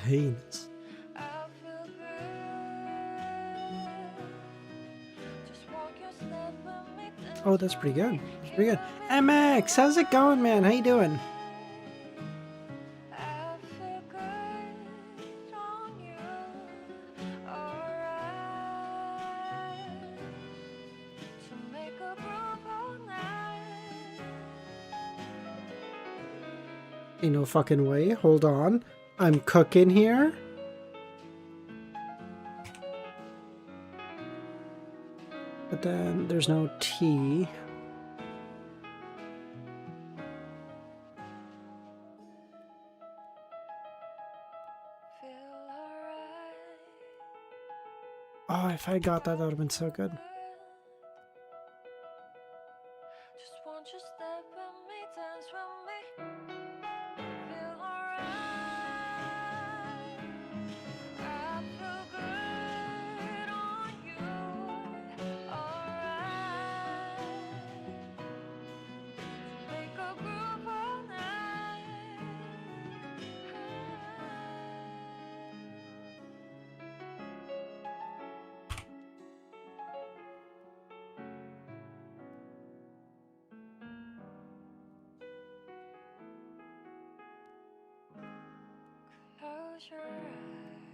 heinous. Oh, that's pretty good. That's pretty good. MX, how's it going, man? How you doing? Ain't no fucking way. Hold on. I'm cooking here. But then there's no tea. Oh, if I got that, that would have been so good.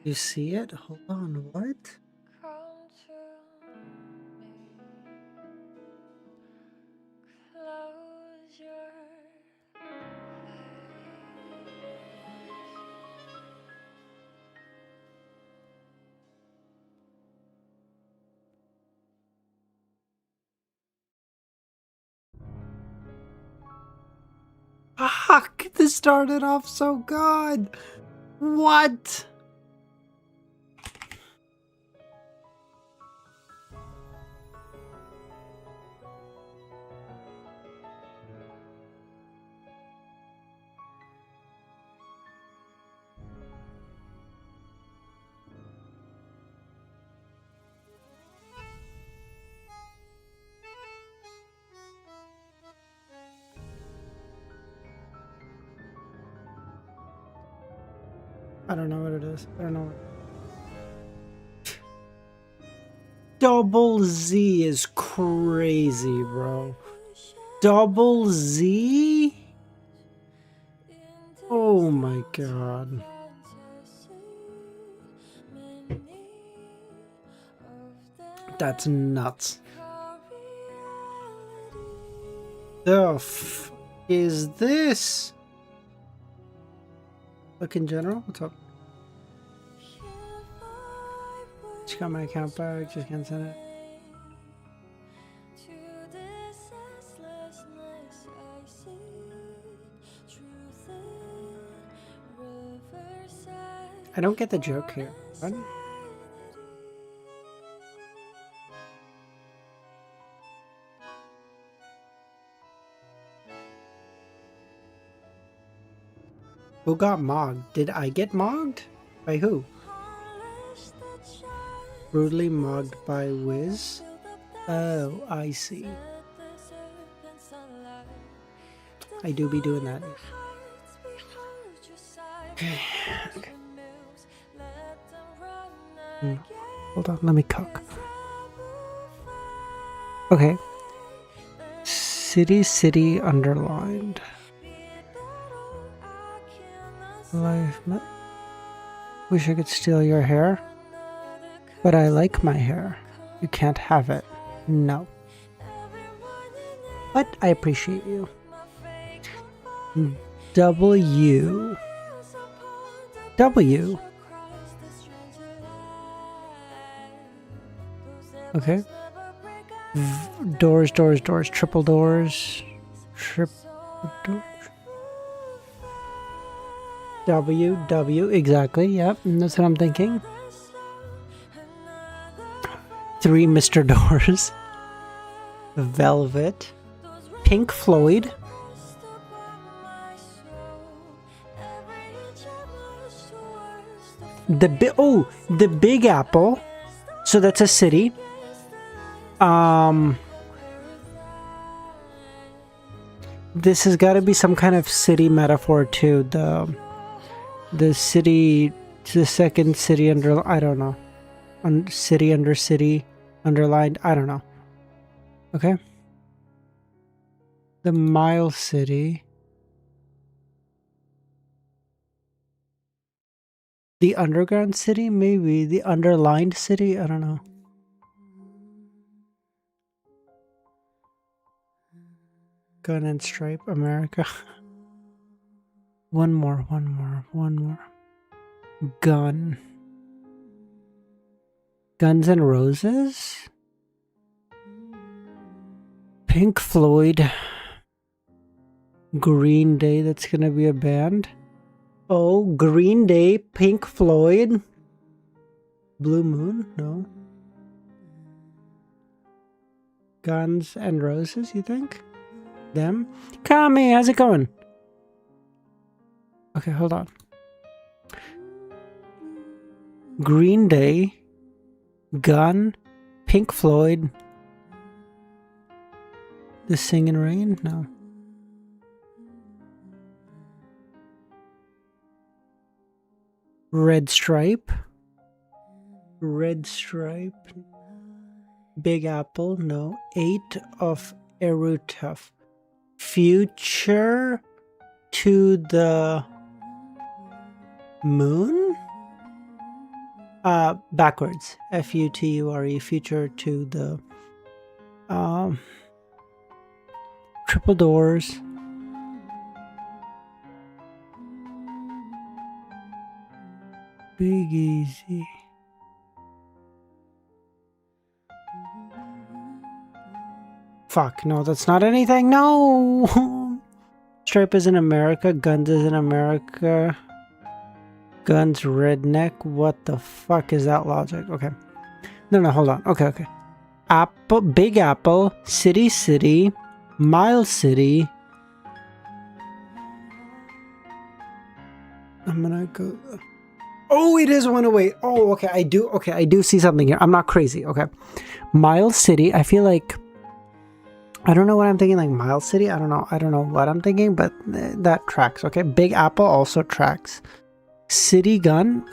You see it? Hold on, what? Fuck! This started off so good! What? I don't know what it is. I don't know. Double Z is crazy, bro. Double Z? Oh my god. That's nuts. The f is this? Look in general, what's up? Just got my account back, just can't send it. I don't get the joke here. What? Who got mogged? Did I get mogged? By who? Brutally mogged by Wiz? Oh, I see. I do be doing that. Okay. Okay. Hold on, let me cook. Okay. City underlined. Life. Wish I could steal your hair. But I like my hair. You can't have it. No. But I appreciate you. W. Okay. Doors. Triple doors. W. Exactly. Yep. That's what I'm thinking. 3 Mr. Doors. Velvet. Pink Floyd. The Big Apple. So that's a city. This has got to be some kind of city metaphor too. The city the second city under, I don't know. City under city, underlined, I don't know. Okay. The mile city. The underground city, maybe. The underlined city, I don't know. Gun and stripe, America. One more. Gun. Guns N' Roses? Pink Floyd. Green Day, that's gonna be a band. Oh, Green Day, Pink Floyd. Blue Moon? No. Guns N' Roses, you think? Them? Kami, how's it going? Okay, hold on. Green Day, Gun, Pink Floyd. The Singing Rain? No. Red Stripe. Big Apple? No. 8 of Erutuf. Future to the moon? Backwards. Future. Future to the Triple Doors. Big Easy. Fuck, no, that's not anything. No! Stripe is in America. Guns is in America. Guns redneck. What the fuck is that logic? Okay. No, hold on. Okay. Apple, Big Apple, City, Mile City. I'm gonna go. Oh, it is one away. Oh, okay. I do see something here. I'm not crazy. Okay. Mile City. I feel like, I don't know what I'm thinking. Like Mile City. I don't know what I'm thinking, but that tracks. Okay. Big Apple also tracks. City Gun.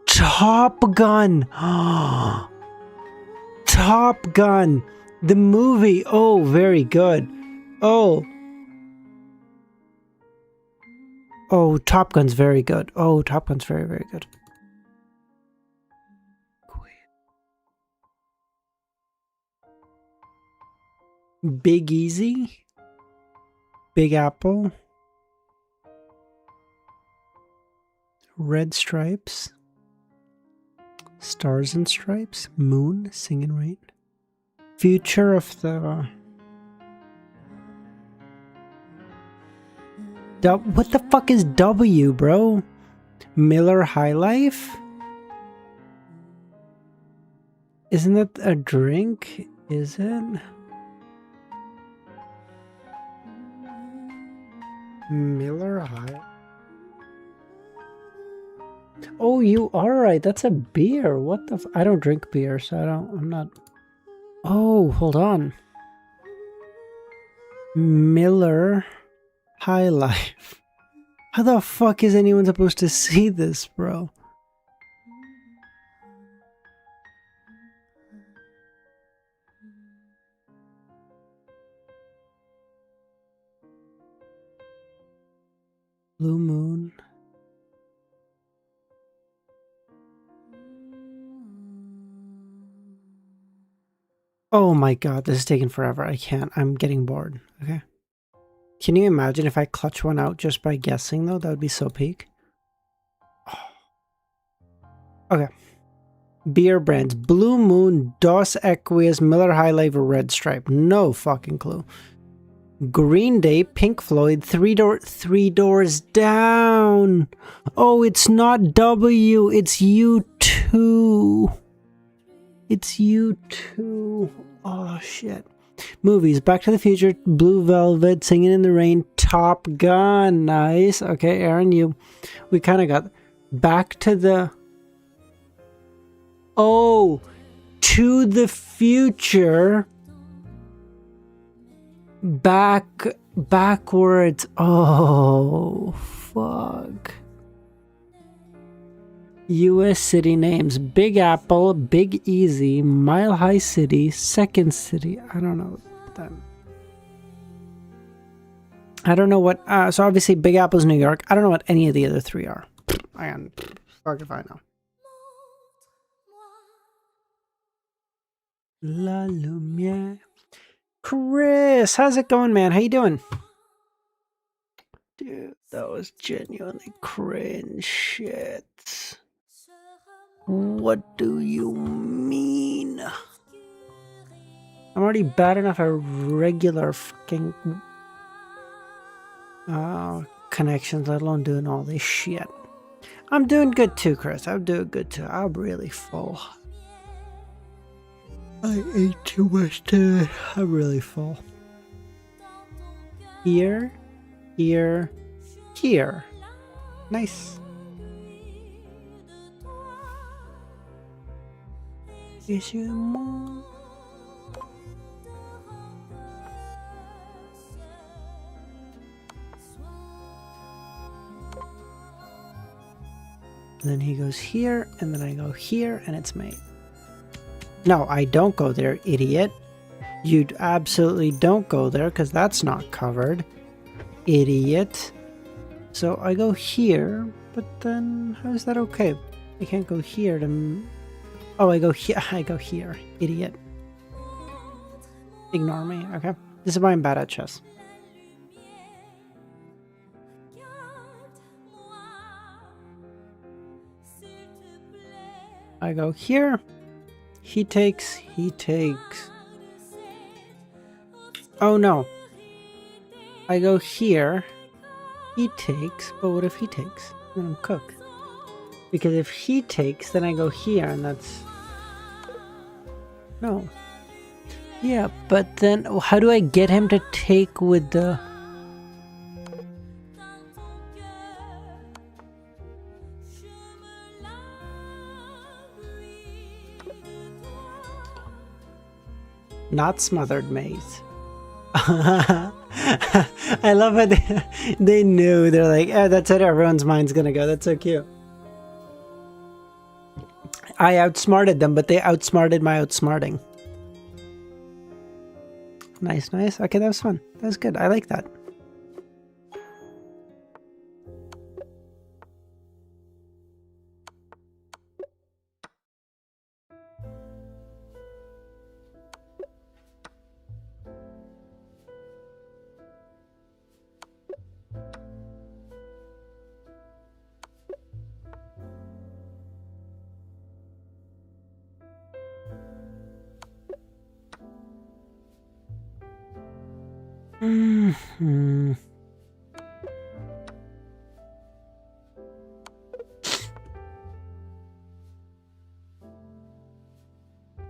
Top Gun. Top Gun. The movie. Oh, very good. Oh, Top Gun's very good. Oh, Top Gun's very, very good. Big Easy. Big Apple. Red Stripes. Stars and Stripes. Moon. Singing Rain. Future of the... What the fuck is W, bro? Miller High Life? Isn't it a drink? Is it? Miller High... Oh, you are right. That's a beer. What the I don't drink beer, so I'm not... Oh, hold on. Miller High Life. How the fuck is anyone supposed to see this, bro? Blue Moon. Oh my god, this is taking forever. I can't. I'm getting bored. Okay. Can you imagine if I clutch one out just by guessing, though? That would be so peak. Oh. Okay. Beer brands. Blue Moon, Dos Equus, Miller High Life, Red Stripe. No fucking clue. Green Day, Pink Floyd, Three Doors Down. Oh, it's not W. It's U2. It's U2. Oh, shit. Movies. Back to the Future, Blue Velvet, Singing in the Rain, Top Gun. Nice. Okay, Aaron, we kind of got Back to the... Oh, To the Future. Backwards. Oh, fuck. U.S. city names: Big Apple, Big Easy, Mile High City, Second City. I don't know them. I don't know what. So obviously, Big Apple's New York. I don't know what any of the other three are. Fuck if I know. La Lumiere. Chris, how's it going, man? How you doing? Dude, that was genuinely cringe shit. What do you mean? I'm already bad enough at regular fucking connections, let alone doing all this shit. I'm doing good too, Chris. I'm doing good too. I'm really full. I ate too much today. I'm really full. Here, here, here. Nice. Is your mom? And then he goes here, and then I go here, and it's made. No, I don't go there, idiot. You absolutely don't go there, because that's not covered. Idiot. So I go here, but then how is that okay? I can't go here to... Oh, I go here. I go here. Idiot. Ignore me, okay? This is why I'm bad at chess. I go here. He takes. Oh no. I go here. He takes. But what if he takes? Then I'm cooked. Because if he takes, then I go here, and that's... No. Yeah, but then how do I get him to take with the... Not smothered maize. I love how they knew. They're like, oh, that's it. Everyone's mind's gonna go. That's so cute. I outsmarted them, but they outsmarted my outsmarting. Nice, nice. Okay, that was fun. That was good. I like that. Mm-hmm.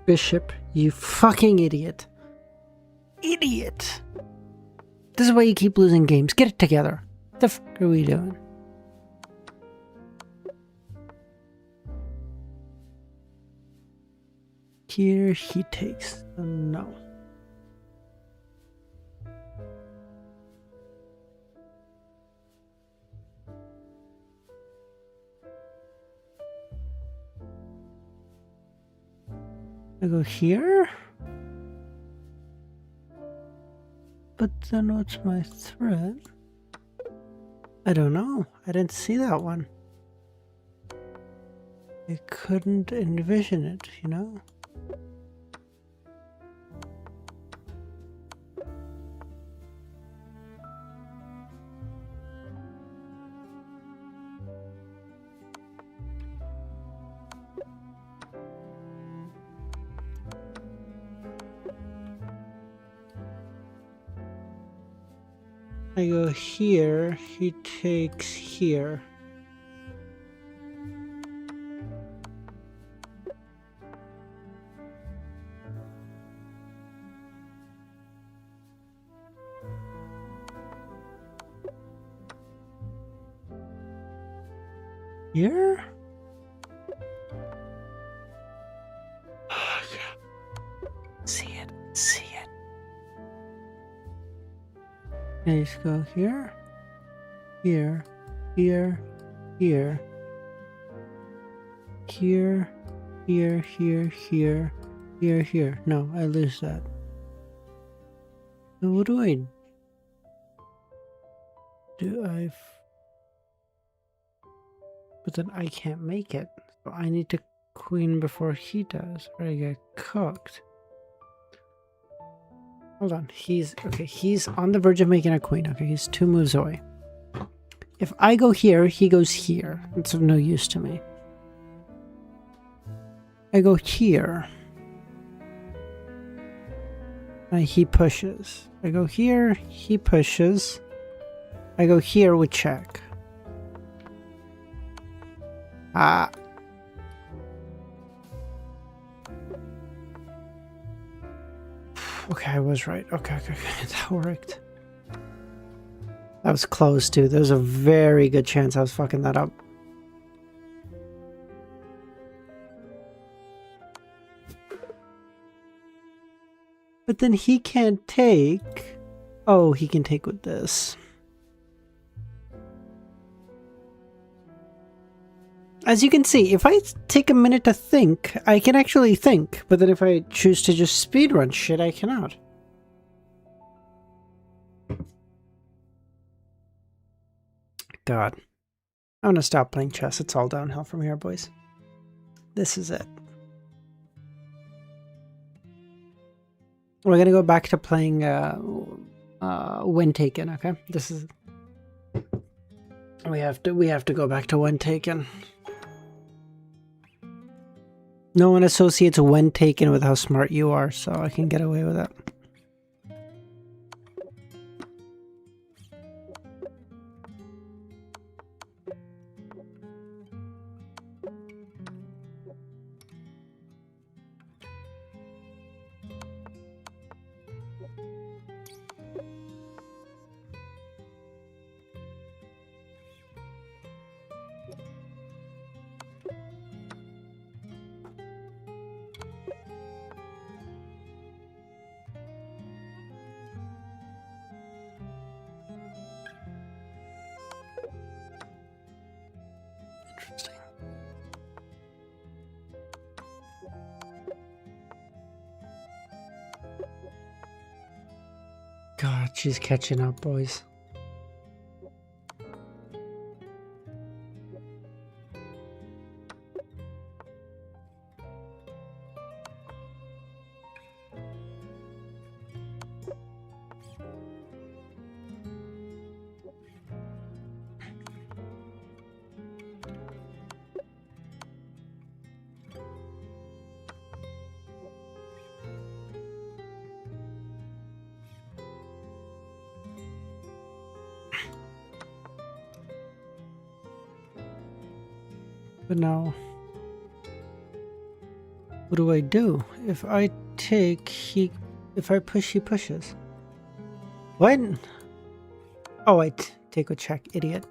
Bishop, you fucking idiot. Idiot. This is why you keep losing games. Get it together. What the fuck are we doing? Here he takes. No. I go here? But then what's my threat? I don't know. I didn't see that one. I couldn't envision it, you know? I go here, he takes here. Here? Oh, yeah. See it, see it. And just go here, here, here, here. Here, here, here, here, here, here. No, I lose that. So what do I do? But then I can't make it. So I need to queen before he does, or I get cooked. Hold on. He's on the verge of making a queen. Okay, he's 2 moves away. If I go here, he goes here. It's of no use to me. I go here. And he pushes. I go here, he pushes. I go here with check. Ah. Okay, I was right. Okay, that worked. That was close too. There's a very good chance I was fucking that up. But then he can't take. Oh, he can take with this. As you can see, if I take a minute to think, I can actually think. But then if I choose to just speedrun shit, I cannot. God. I'm gonna stop playing chess. It's all downhill from here, boys. This is it. We're gonna go back to playing When Taken, okay? This is... We have to go back to When Taken. No one associates When Taken with how smart you are, so I can get away with it. Interesting. God, she's catching up, boys. But now, what do I do? If I take, if I push, he pushes. What? Oh, I take a check, idiot.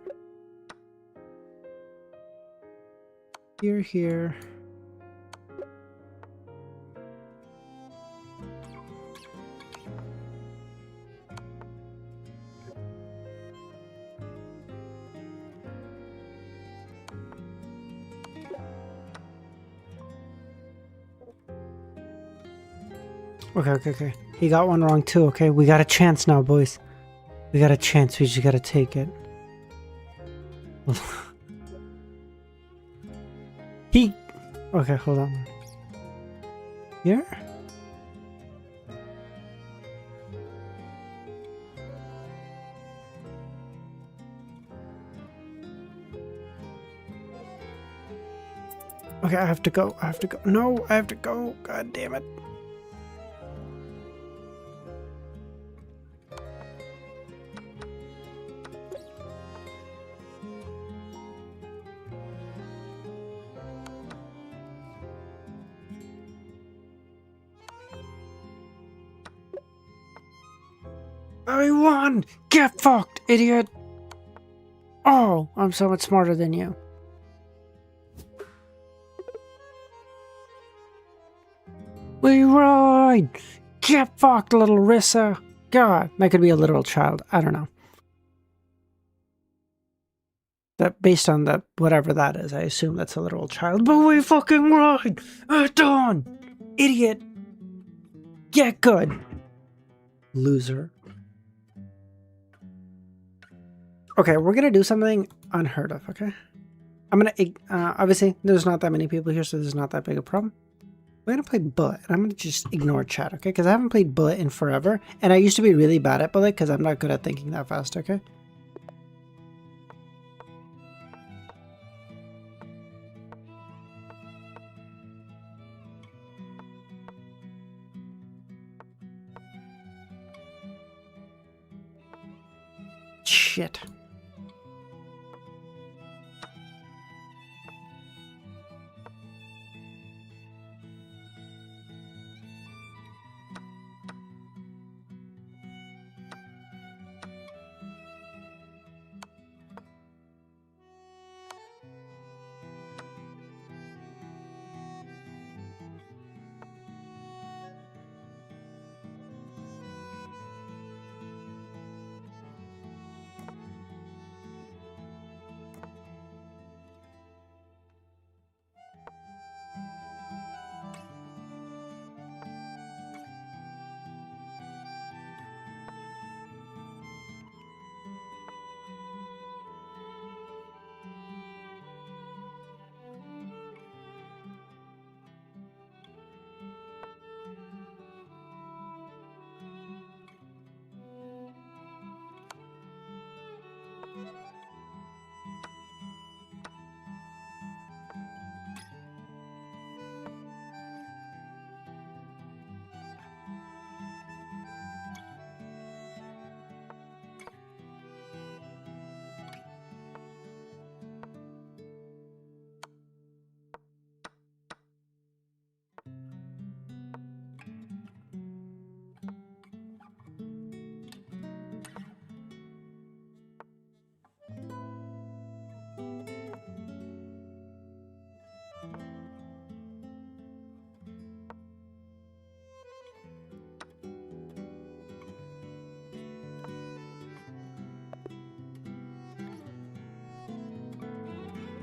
Here. Okay. He got one wrong too, okay? We got a chance now, boys. We got a chance. We just gotta take it. Okay, hold on. Here? Okay, I have to go. No, I have to go. God damn it. I won! Get fucked, idiot! Oh, I'm so much smarter than you. We ride! Get fucked, little Rissa! God, that could be a literal child. I don't know. That based on that whatever that is, I assume that's a literal child. But we fucking right! Dawn! Idiot! Get good! Loser. Okay, we're gonna do something unheard of, okay? I'm gonna, obviously, there's not that many people here, so there's not that big a problem. We're gonna play Bullet, and I'm gonna just ignore chat, okay? Because I haven't played Bullet in forever, and I used to be really bad at Bullet because I'm not good at thinking that fast, okay? Shit.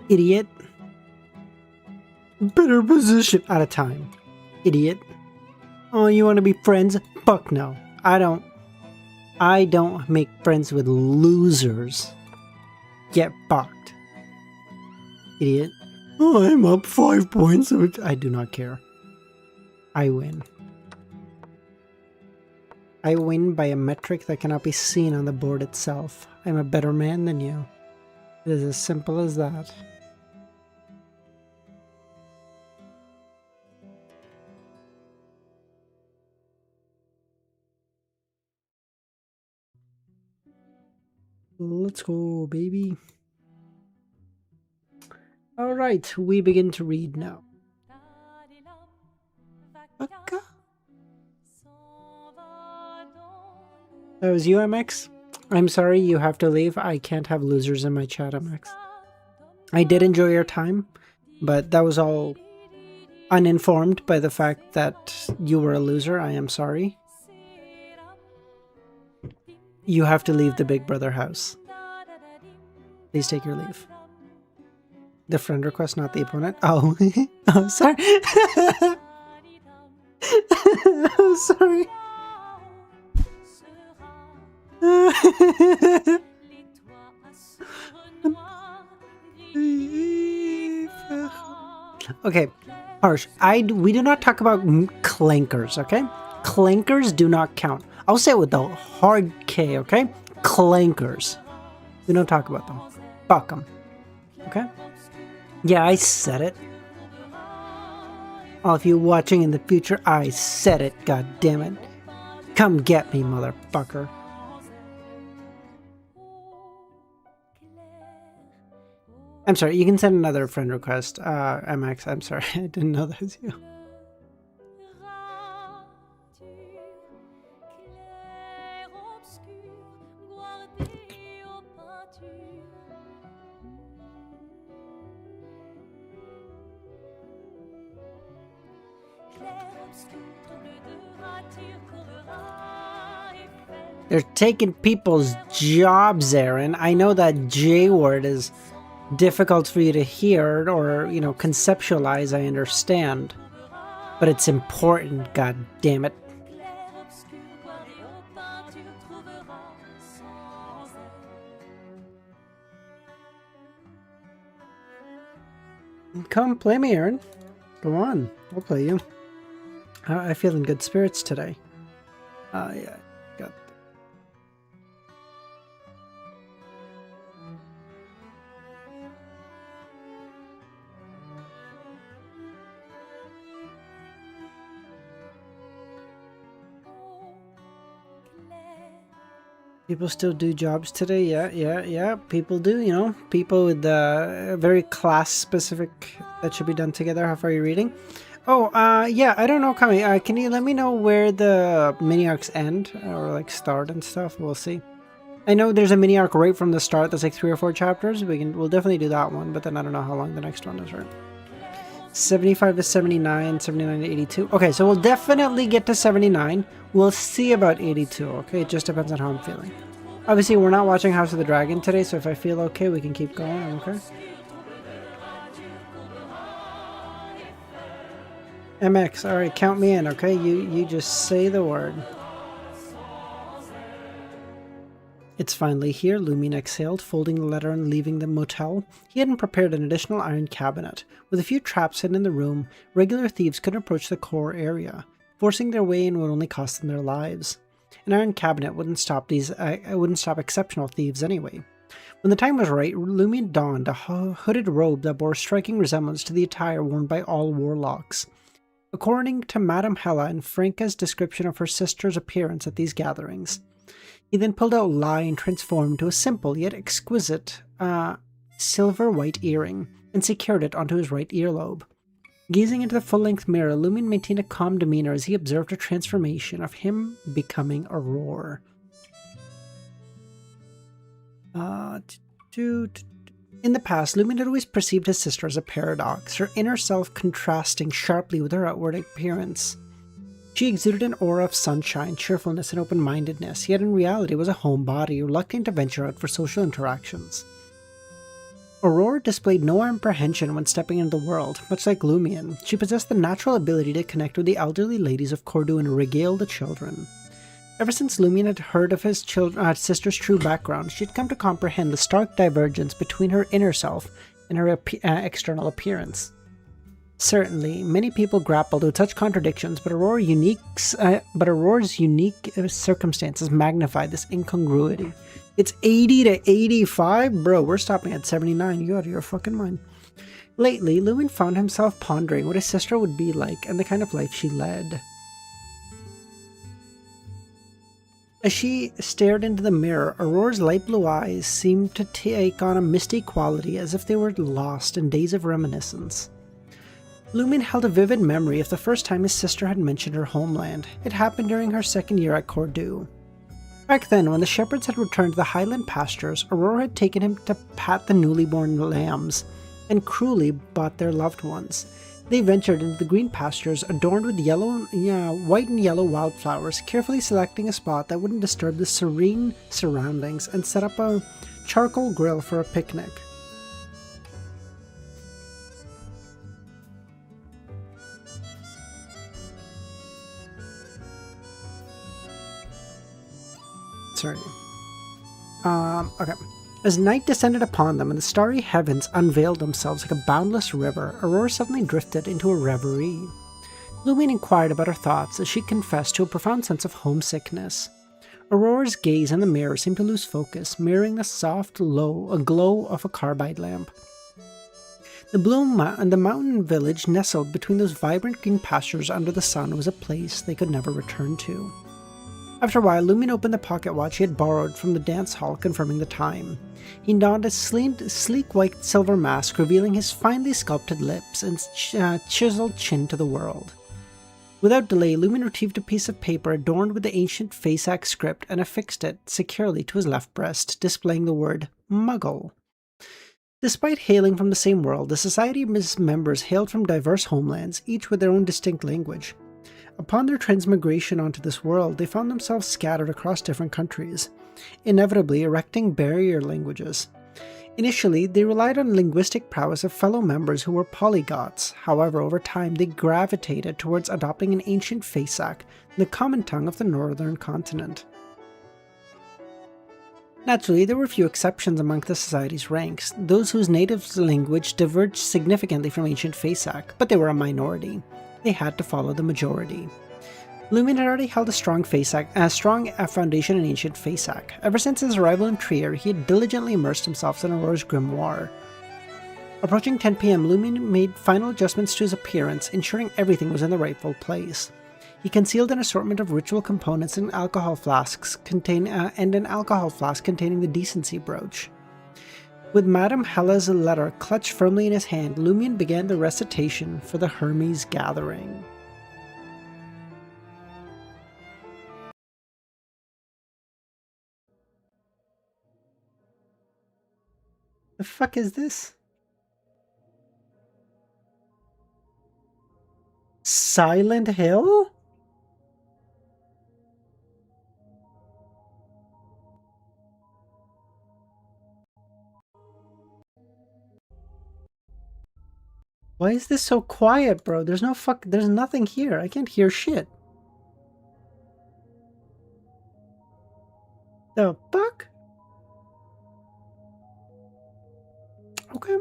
Idiot. Better position at a time. Idiot. Oh, you want to be friends? Fuck no. I don't make friends with losers. Get fucked. Idiot. Oh, I'm up 5 points. I do not care. I win. I win by a metric that cannot be seen on the board itself. I'm a better man than you. It is as simple as that. Let's go, baby. All right, we begin to read now. Okay. That was you, MX? I'm sorry you have to leave. I can't have losers in my chat, MX. I did enjoy your time, but that was all uninformed by the fact that you were a loser. I am sorry. You have to leave the Big Brother house. Please take your leave. The friend request, not the opponent. Oh, oh, sorry. I'm sorry. Okay, Harsh. We do not talk about clankers. Okay, clankers do not count. I'll say it with the hard K. Okay, clankers. We don't talk about them. Fuck them. Okay. Yeah, I said it. All of you watching in the future, I said it. God damn it! Come get me, motherfucker. I'm sorry, you can send another friend request. MX, I'm sorry, I didn't know that was you. They're taking people's jobs, Aaron. I know that J word is difficult for you to hear or, conceptualize, I understand. But it's important, god damn it. Come play me, Aaron. Go on, I'll play you. I feel in good spirits today. Yeah, got. People still do jobs today. Yeah. People do. People with very class-specific that should be done together. How far are you reading? Oh, yeah, I don't know, Kami. Can you let me know where the mini arcs end or like start and stuff? We'll see. I know there's a mini arc right from the start that's like 3 or 4 chapters. We'll definitely do that one, but then I don't know how long the next one is, right? 75 to 79, 79 to 82. Okay, so we'll definitely get to 79. We'll see about 82, okay? It just depends on how I'm feeling. Obviously, we're not watching House of the Dragon today, so if I feel okay, we can keep going, okay? MX, alright, count me in, okay? You just say the word. It's finally here, Lumion exhaled, folding the letter and leaving the motel. He hadn't prepared an additional iron cabinet. With a few traps hidden in the room, regular thieves couldn't approach the core area. Forcing their way in would only cost them their lives. An iron cabinet wouldn't stop exceptional thieves anyway. When the time was right, Lumion donned a hooded robe that bore a striking resemblance to the attire worn by all warlocks. According to Madame Hella and Franca's description of her sister's appearance at these gatherings. He then pulled out Lai and transformed into a simple yet exquisite silver white earring and secured it onto his right earlobe. Gazing into the full-length mirror, Lumion maintained a calm demeanor as he observed a transformation of him becoming Aurore. In the past, Lumion had always perceived his sister as a paradox, her inner self contrasting sharply with her outward appearance. She exuded an aura of sunshine, cheerfulness, and open-mindedness, yet in reality was a homebody, reluctant to venture out for social interactions. Aurore displayed no apprehension when stepping into the world. Much like Lumion, she possessed the natural ability to connect with the elderly ladies of Cordu and regale the children. Ever since Lumion had heard of his sister's true background, she had come to comprehend the stark divergence between her inner self and her external appearance. Certainly, many people grappled with such contradictions, but Aurore's unique circumstances magnified this incongruity. It's 80 to 85? Bro, we're stopping at 79. You out of your fucking mind. Lately, Lumion found himself pondering what his sister would be like and the kind of life she led. As she stared into the mirror, Aurore's light blue eyes seemed to take on a misty quality as if they were lost in days of reminiscence. Lumion held a vivid memory of the first time his sister had mentioned her homeland. It happened during her second year at Cordu. Back then, when the shepherds had returned to the highland pastures, Aurore had taken him to pat the newly born lambs, and cruelly bought their loved ones. They ventured into the green pastures adorned with white and yellow wildflowers, carefully selecting a spot that wouldn't disturb the serene surroundings, and set up a charcoal grill for a picnic. Okay. As night descended upon them and the starry heavens unveiled themselves like a boundless river, Aurore suddenly drifted into a reverie. Lumion inquired about her thoughts as she confessed to a profound sense of homesickness. Aurore's gaze in the mirror seemed to lose focus, mirroring the soft glow of a carbide lamp. The mountain village nestled between those vibrant green pastures under the sun was a place they could never return to. After a while, Lumion opened the pocket watch he had borrowed from the dance hall, confirming the time. He donned a sleek white silver mask, revealing his finely sculpted lips and chiseled chin to the world. Without delay, Lumion retrieved a piece of paper adorned with the ancient Faceac script and affixed it securely to his left breast, displaying the word Muggle. Despite hailing from the same world, the Society's members hailed from diverse homelands, each with their own distinct language. Upon their transmigration onto this world, they found themselves scattered across different countries, inevitably erecting barrier languages. Initially, they relied on linguistic prowess of fellow members who were polyglots. However, over time, they gravitated towards adopting an ancient Faesak, the common tongue of the northern continent. Naturally, there were few exceptions among the society's ranks, those whose native language diverged significantly from ancient Faesak, but they were a minority. They had to follow the majority. Lumion had already held a strong foundation in ancient Faesak. Ever since his arrival in Trier, he had diligently immersed himself in Aurora's grimoire. Approaching 10 p.m., Lumion made final adjustments to his appearance, ensuring everything was in the rightful place. He concealed an assortment of ritual components in alcohol flasks containing the decency brooch. With Madame Hella's letter clutched firmly in his hand, Lumion began the recitation for the Hermes gathering. The fuck is this? Silent Hill? Why is this so quiet, bro? There's nothing here. I can't hear shit. The fuck? Okay.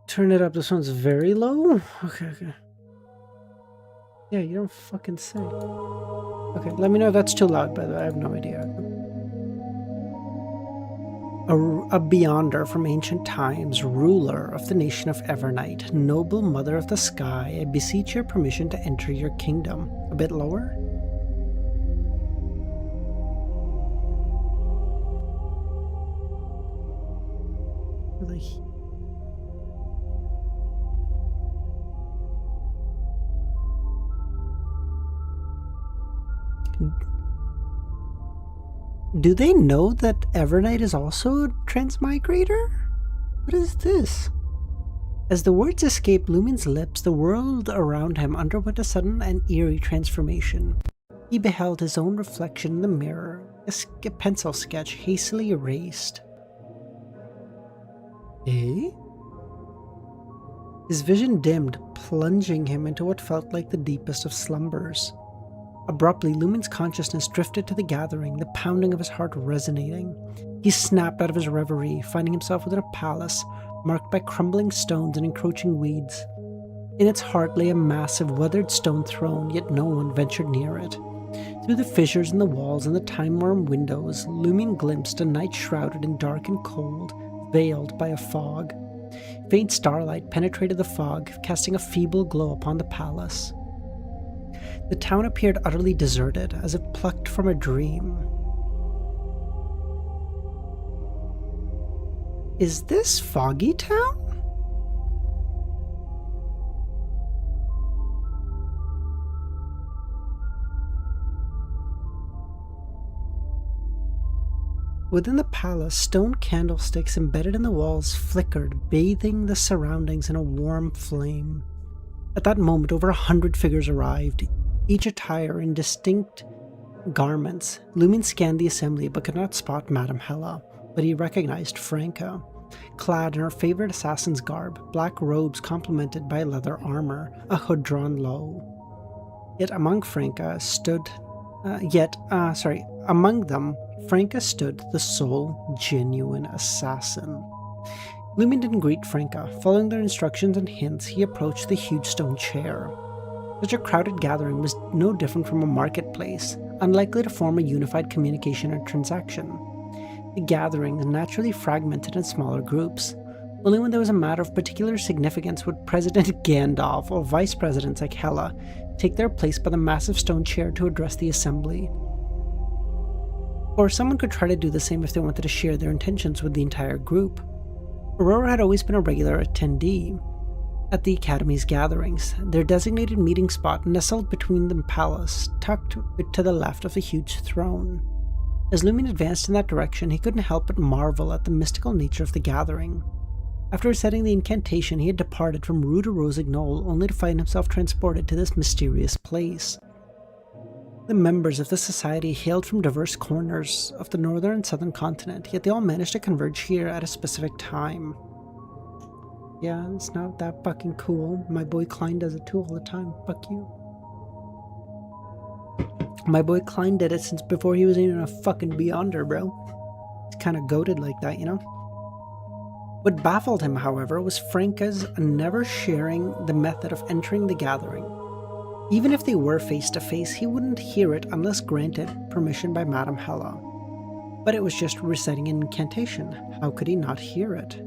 Turn it up. This one's very low? Okay. Yeah, you don't fucking say. Okay, let me know if that's too loud, by the way. I have no idea. A Beyonder from ancient times, ruler of the nation of Evernight, noble mother of the sky, I beseech your permission to enter your kingdom. A bit lower? Really? Do they know that Evernight is also a transmigrator? What is this? As the words escaped Lumion's lips, the world around him underwent a sudden and eerie transformation. He beheld his own reflection in the mirror, a pencil sketch hastily erased. Eh? His vision dimmed, plunging him into what felt like the deepest of slumbers. Abruptly, Lumion's consciousness drifted to the gathering, the pounding of his heart resonating. He snapped out of his reverie, finding himself within a palace marked by crumbling stones and encroaching weeds. In its heart lay a massive, weathered stone throne, yet no one ventured near it. Through the fissures in the walls and the time-worn windows, Lumion glimpsed a night shrouded in dark and cold, veiled by a fog. Faint starlight penetrated the fog, casting a feeble glow upon the palace. The town appeared utterly deserted, as if plucked from a dream. Is this Foggy Town? Within the palace, stone candlesticks embedded in the walls flickered, bathing the surroundings in a warm flame. At that moment, over 100 figures arrived, each attire in distinct garments. Lumion scanned the assembly but could not spot Madame Hella, but he recognized Franca. Clad in her favorite assassin's garb, black robes complemented by leather armor, a hood drawn low. Among them, Franca stood the sole genuine assassin. Lumion didn't greet Franca. Following their instructions and hints, he approached the huge stone chair. Such a crowded gathering was no different from a marketplace, unlikely to form a unified communication or transaction. The gathering is naturally fragmented in smaller groups. Only when there was a matter of particular significance would President Gandalf or Vice Presidents like Hela take their place by the massive stone chair to address the assembly. Or someone could try to do the same if they wanted to share their intentions with the entire group. Aurora had always been a regular attendee at the Academy's gatherings, their designated meeting spot nestled between the palace, tucked to the left of the huge throne. As Lumion advanced in that direction, he couldn't help but marvel at the mystical nature of the gathering. After reciting the incantation, he had departed from Rue de Rossignol only to find himself transported to this mysterious place. The members of the society hailed from diverse corners of the northern and southern continent, yet they all managed to converge here at a specific time. Yeah, it's not that fucking cool. My boy Klein does it too all the time. Fuck you. My boy Klein did it since before he was even a fucking Beyonder, bro. He's kind of goated like that, you know? What baffled him, however, was Franca's never sharing the method of entering the gathering. Even if they were face to face, he wouldn't hear it unless granted permission by Madame Hella. But it was just reciting an incantation. How could he not hear it?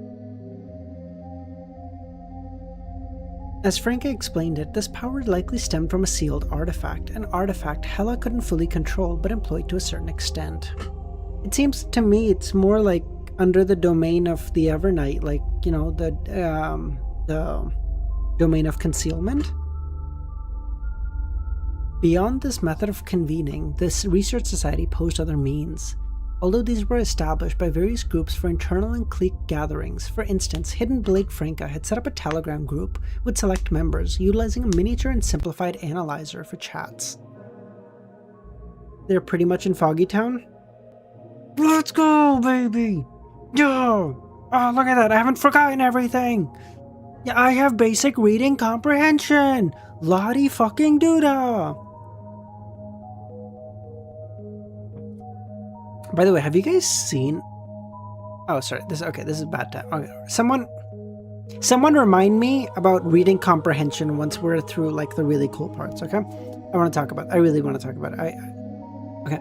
As Franca explained it, this power likely stemmed from a sealed artifact, an artifact Hella couldn't fully control but employed to a certain extent. It seems to me it's more like under the domain of the Evernight, like, you know, the domain of concealment. Beyond this method of convening, this research society posed other means. Although these were established by various groups for internal and clique gatherings, for instance, Hidden Blade Franca had set up a Telegram group with select members, utilizing a miniature and simplified analyzer for chats. They're pretty much in Foggy Town? Let's go, baby! Yo! Oh, look at that, I haven't forgotten everything! Yeah, I have basic reading comprehension! Lottie fucking doodah! By the way, have you guys seen... Oh, sorry. This is bad time. Okay. Someone remind me about reading comprehension once we're through, like, the really cool parts, okay? I really want to talk about it. Okay.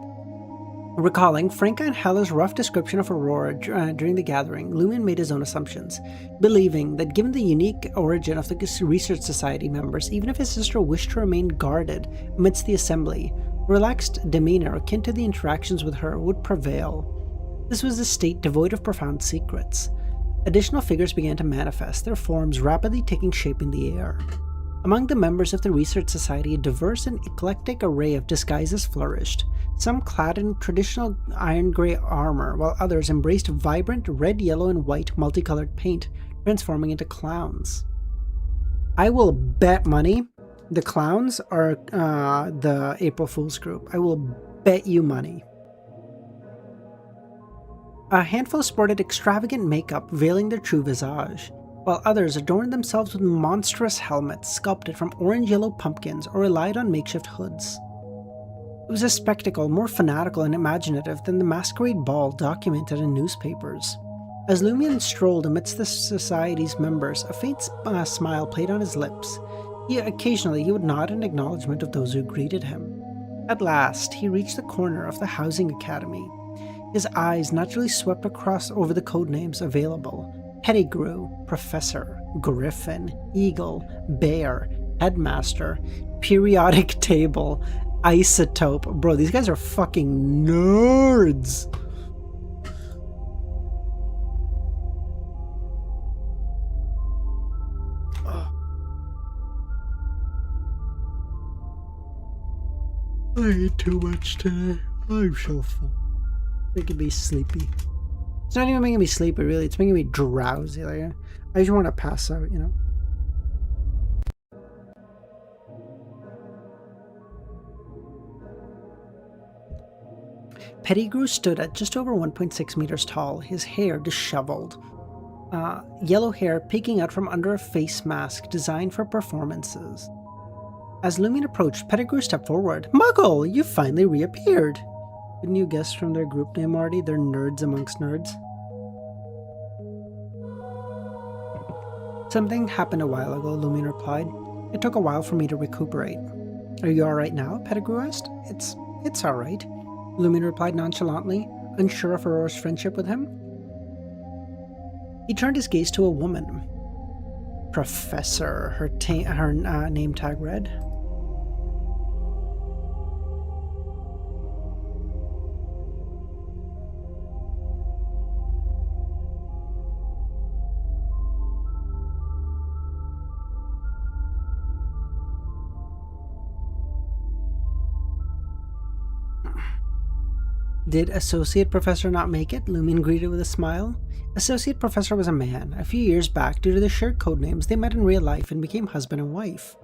Recalling Franca and Hella's rough description of Aurora during the gathering, Lumion made his own assumptions, believing that given the unique origin of the Research Society members, even if his sister wished to remain guarded amidst the assembly, relaxed demeanor akin to the interactions with her would prevail. This was a state devoid of profound secrets. Additional figures began to manifest, their forms rapidly taking shape in the air. Among the members of the Research Society, a diverse and eclectic array of disguises flourished, some clad in traditional iron-gray armor, while others embraced vibrant red, yellow, and white multicolored paint, transforming into clowns. I will bet money the clowns are the April Fool's group. I will bet you money. A handful sported extravagant makeup veiling their true visage, while others adorned themselves with monstrous helmets sculpted from orange-yellow pumpkins or relied on makeshift hoods. It was a spectacle more fanatical and imaginative than the masquerade ball documented in newspapers. As Lumion strolled amidst the society's members, a faint smile played on his lips. Occasionally he would nod in acknowledgement of those who greeted him. At last, he reached the corner of the Housing Academy. His eyes naturally swept across over the codenames available: Pettigrew, Professor, Griffin, Eagle, Bear, Headmaster, Periodic Table, Isotope. Bro, these guys are fucking nerds! I ate too much today. I'm so full. Making me sleepy. It's not even making me sleepy, really. It's making me drowsy. Like, I just want to pass out, you know? Pettigrew stood at just over 1.6 meters tall, his hair disheveled. Yellow hair peeking out from under a face mask designed for performances. As Lumion approached, Pettigrew stepped forward. Muggle, you finally reappeared! Couldn't you guess from their group name, Marty? They're nerds amongst nerds. Something happened a while ago, Lumion replied. It took a while for me to recuperate. Are you alright now? Pettigrew asked. It's alright, Lumion replied nonchalantly, unsure of Aurora's friendship with him. He turned his gaze to a woman. Professor, her name tag read. Did Associate Professor not make it? Lumion greeted with a smile. Associate Professor was a man. A few years back, due to the shared codenames, they met in real life and became husband and wife.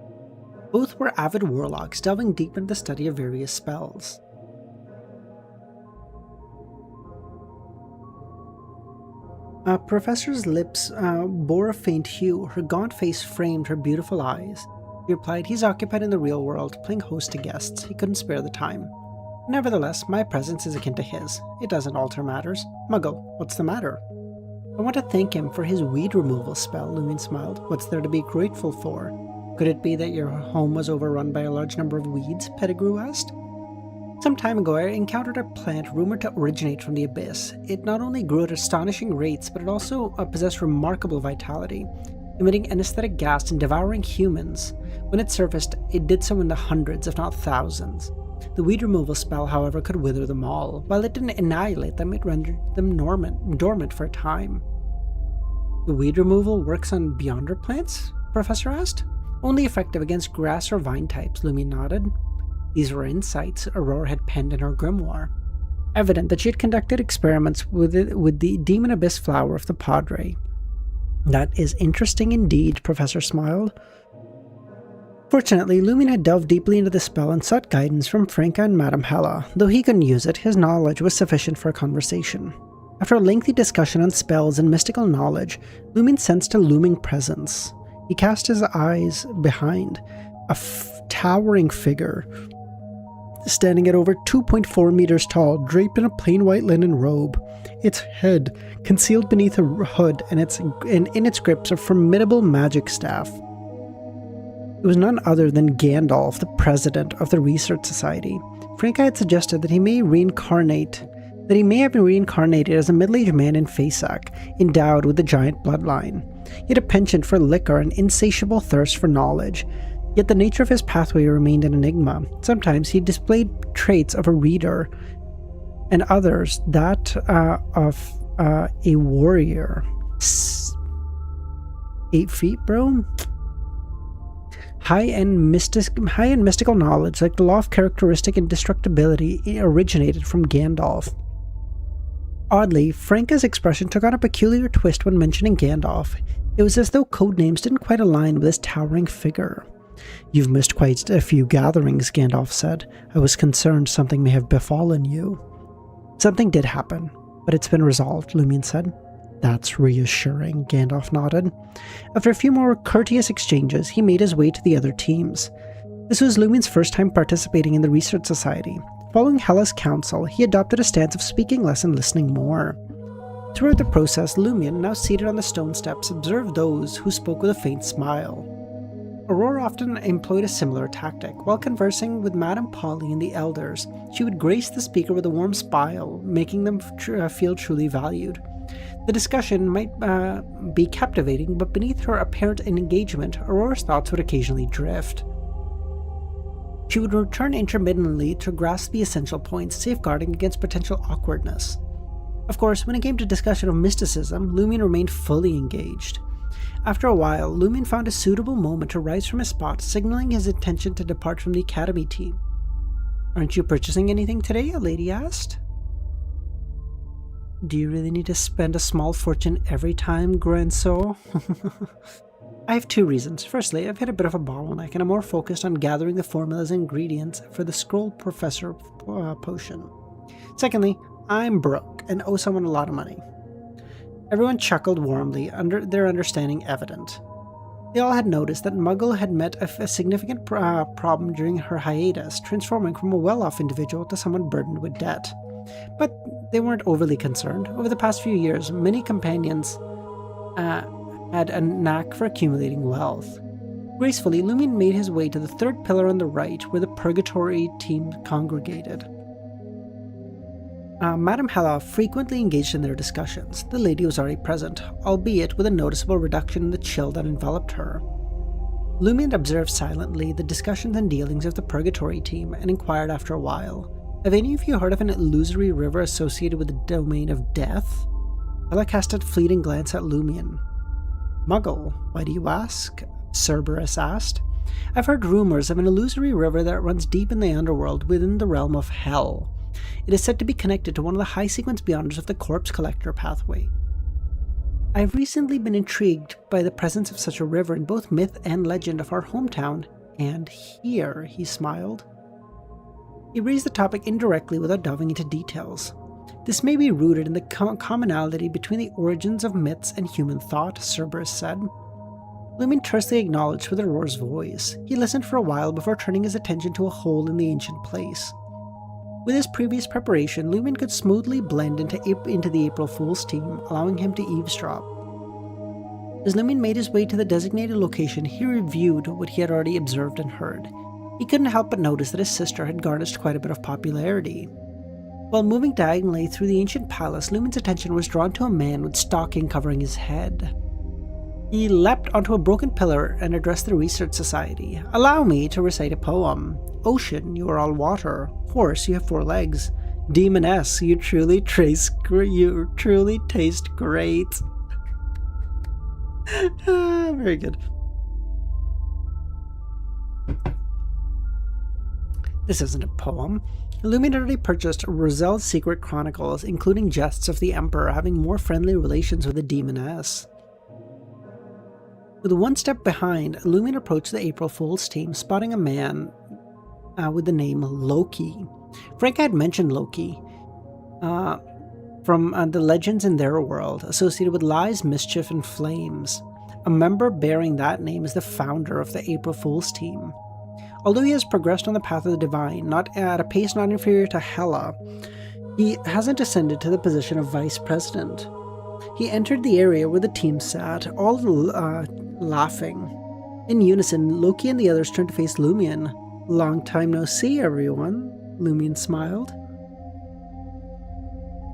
Both were avid warlocks, delving deep into the study of various spells. Professor's lips bore a faint hue. Her gaunt face framed her beautiful eyes. He replied, "He's occupied in the real world, playing host to guests. He couldn't spare the time. Nevertheless, my presence is akin to his. It doesn't alter matters. Muggle, what's the matter?" "I want to thank him for his weed removal spell," Lumion smiled. "What's there to be grateful for? Could it be that your home was overrun by a large number of weeds?" Pettigrew asked. "Some time ago, I encountered a plant rumored to originate from the abyss. It not only grew at astonishing rates, but it also possessed remarkable vitality, emitting anesthetic gas and devouring humans. When it surfaced, it did so in the hundreds, if not thousands. The weed removal spell, however, could wither them all. While it didn't annihilate them, it rendered them dormant for a time." "The weed removal works on beyonder plants?" Professor asked. "Only effective against grass or vine types," Lumion nodded. These were insights Aurora had penned in her grimoire. Evident that she had conducted experiments with the demon abyss flower of the Padre. "That is interesting indeed," Professor smiled. Fortunately, Lumion had delved deeply into the spell and sought guidance from Franca and Madame Hella. Though he couldn't use it, his knowledge was sufficient for a conversation. After a lengthy discussion on spells and mystical knowledge, Lumion sensed a looming presence. He cast his eyes behind, a towering figure, standing at over 2.4 meters tall, draped in a plain white linen robe. Its head concealed beneath a hood, and in its grips a formidable magic staff. It was none other than Gandalf, the president of the Research Society. Franca had suggested that he may have been reincarnated as a middle-aged man in Faceac, endowed with a giant bloodline. He had a penchant for liquor and insatiable thirst for knowledge, yet the nature of his pathway remained an enigma. Sometimes he displayed traits of a reader, and others that of a warrior. 8 feet, bro? High-end mystical knowledge, like the law of characteristic indestructibility, originated from Gandalf. Oddly, Franca's expression took on a peculiar twist when mentioning Gandalf. It was as though code names didn't quite align with this towering figure. "You've missed quite a few gatherings," Gandalf said. "I was concerned something may have befallen you." "Something did happen, but it's been resolved," Lumion said. "That's reassuring," Gandalf nodded. After a few more courteous exchanges, he made his way to the other teams. This was Lumion's first time participating in the Research Society. Following Hella's counsel, he adopted a stance of speaking less and listening more. Throughout the process, Lumion, now seated on the stone steps, observed those who spoke with a faint smile. Aurora often employed a similar tactic. While conversing with Madame Polly and the elders, she would grace the speaker with a warm smile, making them feel truly valued. The discussion might be captivating, but beneath her apparent engagement, Aurora's thoughts would occasionally drift. She would return intermittently to grasp the essential points, safeguarding against potential awkwardness. Of course, when it came to discussion of mysticism, Lumion remained fully engaged. After a while, Lumion found a suitable moment to rise from his spot, signaling his intention to depart from the Academy team. "Aren't you purchasing anything today?" a lady asked. "Do you really need to spend a small fortune every time, Granso?" "I have 2 reasons. Firstly, I've hit a bit of a bottleneck and I'm more focused on gathering the formulas and ingredients for the Scroll Professor potion. Secondly, I'm broke and owe someone a lot of money." Everyone chuckled warmly, their understanding evident. They all had noticed that Muggle had met a significant problem during her hiatus, transforming from a well-off individual to someone burdened with debt. But they weren't overly concerned. Over the past few years, many companions had a knack for accumulating wealth. Gracefully, Lumion made his way to the 3rd pillar on the right, where the Purgatory team congregated. Madame Hella frequently engaged in their discussions. The lady was already present, albeit with a noticeable reduction in the chill that enveloped her. Lumion observed silently the discussions and dealings of the Purgatory team and inquired after a while, "Have any of you heard of an illusory river associated with the domain of death?" Hella cast a fleeting glance at Lumion. "Muggle, why do you ask?" Cerberus asked. "I've heard rumors of an illusory river that runs deep in the underworld within the realm of Hell. It is said to be connected to one of the high-sequence beyonders of the Corpse Collector pathway. I've recently been intrigued by the presence of such a river in both myth and legend of our hometown, And here, he smiled. He raised the topic indirectly without delving into details. This may be rooted in the commonality between the origins of myths and human thought, Cerberus said. Lumion tersely acknowledged with Aurora's voice. He listened for a while before turning his attention to a hole in the ancient place. With his previous preparation, Lumion could smoothly blend into the April Fool's team, allowing him to eavesdrop. As Lumion made his way to the designated location, he reviewed what he had already observed and heard. He couldn't help but notice that his sister had garnered quite a bit of popularity. While moving diagonally through the ancient palace, Lumion's attention was drawn to a man with stocking covering his head. He leapt onto a broken pillar and addressed the Research Society. Allow me to recite a poem. Ocean, you are all water. Horse, you have 4 legs. Demoness, you truly taste great. Very good. This isn't a poem. Lumion had already purchased Roselle's Secret Chronicles, including jests of the Emperor having more friendly relations with the Demoness. With one step behind, Lumion approached the April Fool's team, spotting a man with the name Loki. Frank had mentioned Loki from the legends in their world, associated with lies, mischief, and flames. A member bearing that name is the founder of the April Fool's team. Although he has progressed on the path of the divine, not at a pace not inferior to Hela, he hasn't ascended to the position of vice president. He entered the area where the team sat, all laughing. In unison, Loki and the others turned to face Lumion. Long time no see, everyone, Lumion smiled.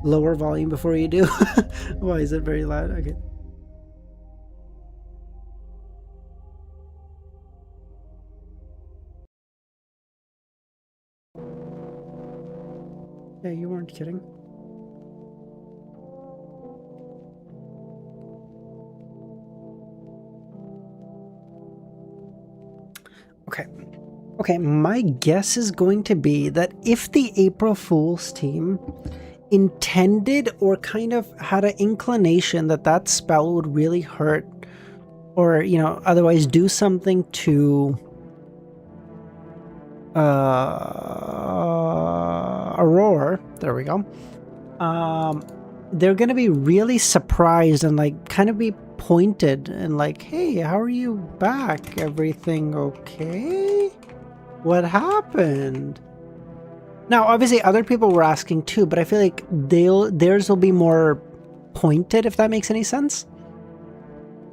Lower volume before you do. Why is it very loud? Okay. Yeah, you weren't kidding. Okay, my guess is going to be that if the April Fool's team intended or kind of had an inclination that that spell would really hurt or, otherwise do something to Aurora, there we go, they're going to be really surprised and kind of be pointed and hey, how are you back? Everything okay? What happened? Now, obviously, other people were asking too, but I feel like theirs will be more pointed, if that makes any sense.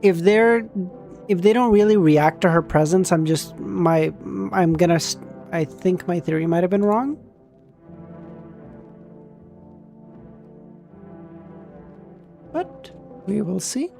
If they don't really react to her presence, I think my theory might have been wrong. But we will see.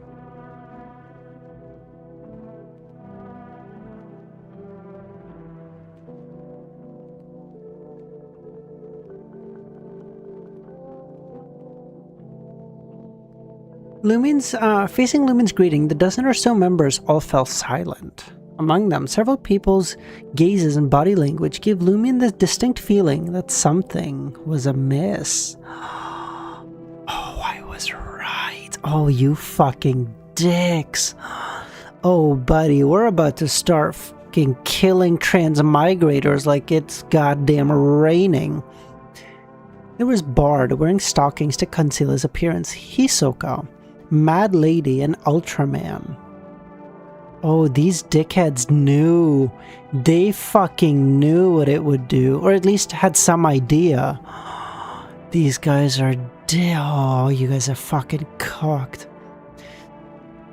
Facing Lumion's greeting, the dozen or so members all fell silent. Among them, several people's gazes and body language gave Lumion the distinct feeling that something was amiss. Oh, I was right. Oh, you fucking dicks. Oh, buddy, we're about to start fucking killing transmigrators like it's goddamn raining. There was Bard wearing stockings to conceal his appearance, Hisoka, Mad Lady, and Ultraman. Oh, these dickheads knew. They fucking knew what it would do, or at least had some idea. These guys are oh, you guys are fucking cooked.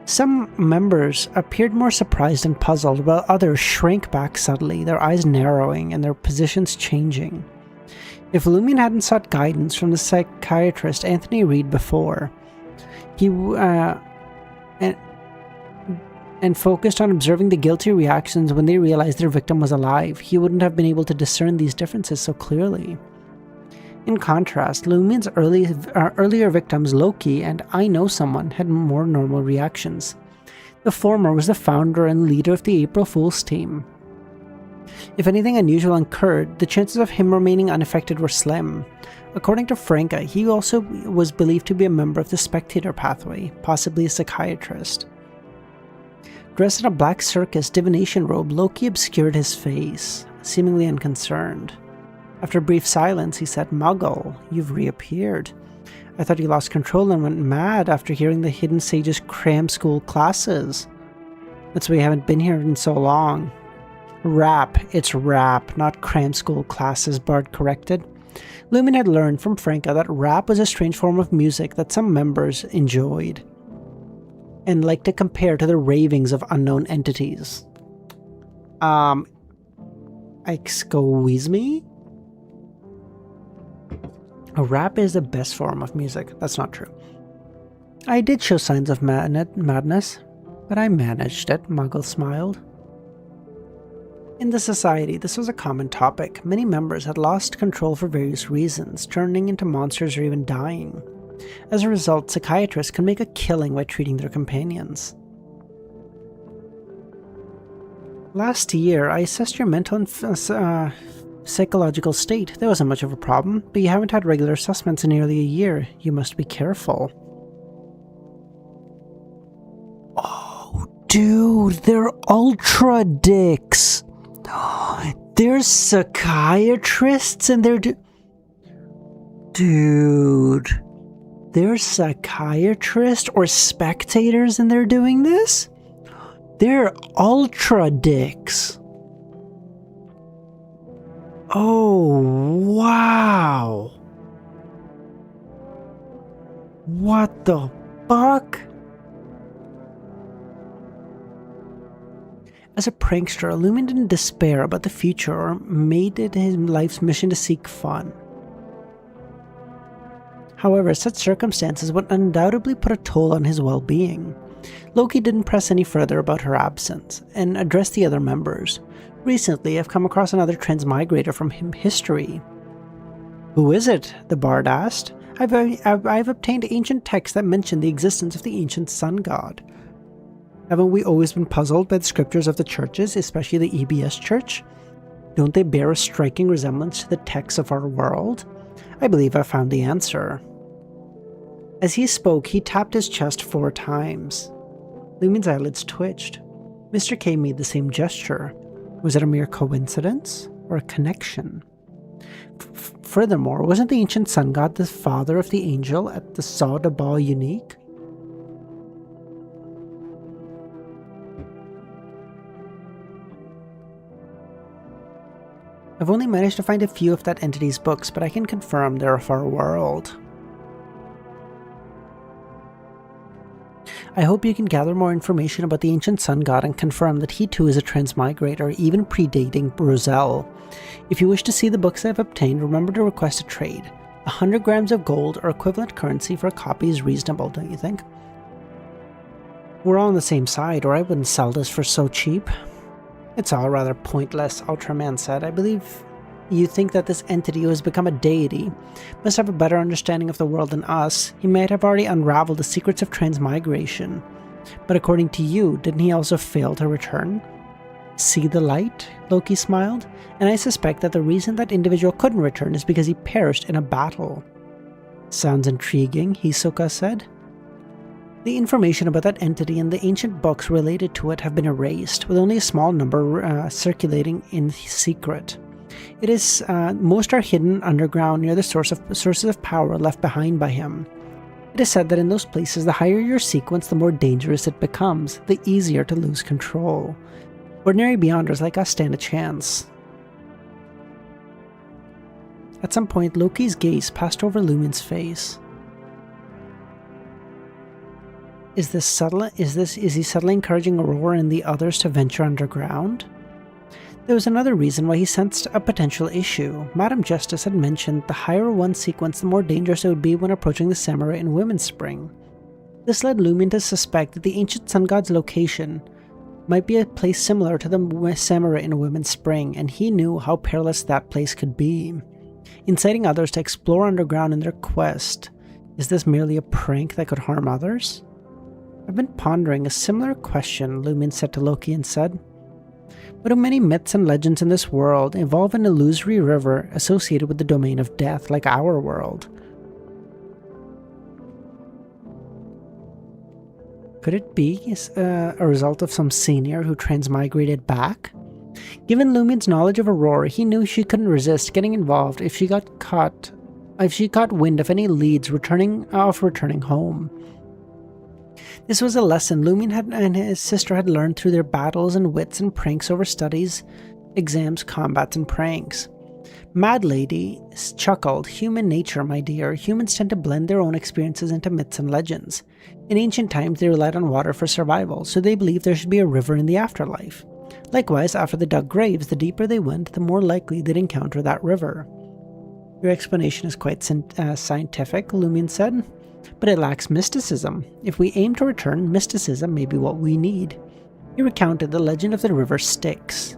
Some members appeared more surprised and puzzled, while others shrank back subtly, their eyes narrowing and their positions changing. If Lumion hadn't sought guidance from the psychiatrist Anthony Reed before, he and focused on observing the guilty reactions when they realized their victim was alive, he wouldn't have been able to discern these differences so clearly. In contrast, Lumion's earlier victims, Loki and I Know Someone, had more normal reactions. The former was the founder and leader of the April Fool's team. If anything unusual occurred, the chances of him remaining unaffected were slim. According to Franca, he also was believed to be a member of the Spectator Pathway, possibly a psychiatrist. Dressed in a black circus divination robe, Loki obscured his face, seemingly unconcerned. After a brief silence, he said, "Muggle, you've reappeared. I thought you lost control and went mad after hearing the Hidden Sage's cram school classes. That's why you haven't been here in so long." "Rap, it's rap, not cram school classes," Bard corrected. Lumen had learned from Franca that rap was a strange form of music that some members enjoyed and liked to compare to the ravings of unknown entities. Excuse me? A rap is the best form of music. That's not true. I did show signs of madness, but I managed it, Muggle smiled. In the society, this was a common topic. Many members had lost control for various reasons, turning into monsters or even dying. As a result, psychiatrists can make a killing by treating their companions. Last year, I assessed your mental and psychological state. There wasn't much of a problem, but you haven't had regular assessments in nearly a year. You must be careful. Oh, dude, they're ultra dicks. They're psychiatrists and they're dude, they're psychiatrists or spectators and they're doing this? They're ultra dicks. Oh, wow. What the fuck? As a prankster, Lumen didn't despair about the future or made it his life's mission to seek fun. However, such circumstances would undoubtedly put a toll on his well-being. Loki didn't press any further about her absence, and addressed the other members. "Recently, I've come across another transmigrator from history." "Who is it?" the bard asked. I've obtained ancient texts that mention the existence of the ancient sun god. Haven't we always been puzzled by the scriptures of the churches, especially the EBS church? Don't they bear a striking resemblance to the texts of our world? I believe I found the answer. As he spoke, he tapped his chest 4 times. Lumen's eyelids twitched. Mr. K made the same gesture. Was it a mere coincidence or a connection? Furthermore, wasn't the ancient sun god the father of the angel at the Saw de Ball unique? I've only managed to find a few of that entity's books, but I can confirm they're of our world. I hope you can gather more information about the ancient sun god and confirm that he too is a transmigrator, even predating Roselle. If you wish to see the books I've obtained, remember to request a trade. 100 grams of gold or equivalent currency for a copy is reasonable, don't you think? We're all on the same side, or I wouldn't sell this for so cheap. It's all rather pointless, Ultraman said. I believe you think that this entity who has become a deity must have a better understanding of the world than us. He might have already unraveled the secrets of transmigration. But according to you, didn't he also fail to return? See the light? Loki smiled. And I suspect that the reason that individual couldn't return is because he perished in a battle. Sounds intriguing, Hisoka said. The information about that entity and the ancient books related to it have been erased, with only a small number circulating in secret. Most are hidden underground near the sources of power left behind by him. It is said that in those places, the higher your sequence, the more dangerous it becomes, the easier to lose control. Ordinary Beyonders like us stand a chance. At some point, Loki's gaze passed over Lumen's face. Is he subtly encouraging Aurora and the others to venture underground? There was another reason why he sensed a potential issue. Madam Justice had mentioned the higher one sequence, the more dangerous it would be when approaching the Samurai in Women's Spring. This led Lumen to suspect that the ancient sun god's location might be a place similar to the Samurai in Women's Spring, and he knew how perilous that place could be. Inciting others to explore underground in their quest, is this merely a prank that could harm others? I've been pondering a similar question, Lumen said to Loki and said. But do many myths and legends in this world involve an illusory river associated with the domain of death like our world? Could it be a result of some senior who transmigrated back? Given Lumine's knowledge of Aurora, he knew she couldn't resist getting involved if she caught wind of any leads returning home. This was a lesson Lumine and his sister had learned through their battles and wits and pranks over studies, exams, combats, and pranks. Mad Lady chuckled. Human nature, my dear. Humans tend to blend their own experiences into myths and legends. In ancient times, they relied on water for survival, so they believed there should be a river in the afterlife. Likewise, after they dug graves, the deeper they went, the more likely they'd encounter that river. Your explanation is quite scientific, Lumine said, but it lacks mysticism. If we aim to return, mysticism may be what we need. He recounted the legend of the river Styx.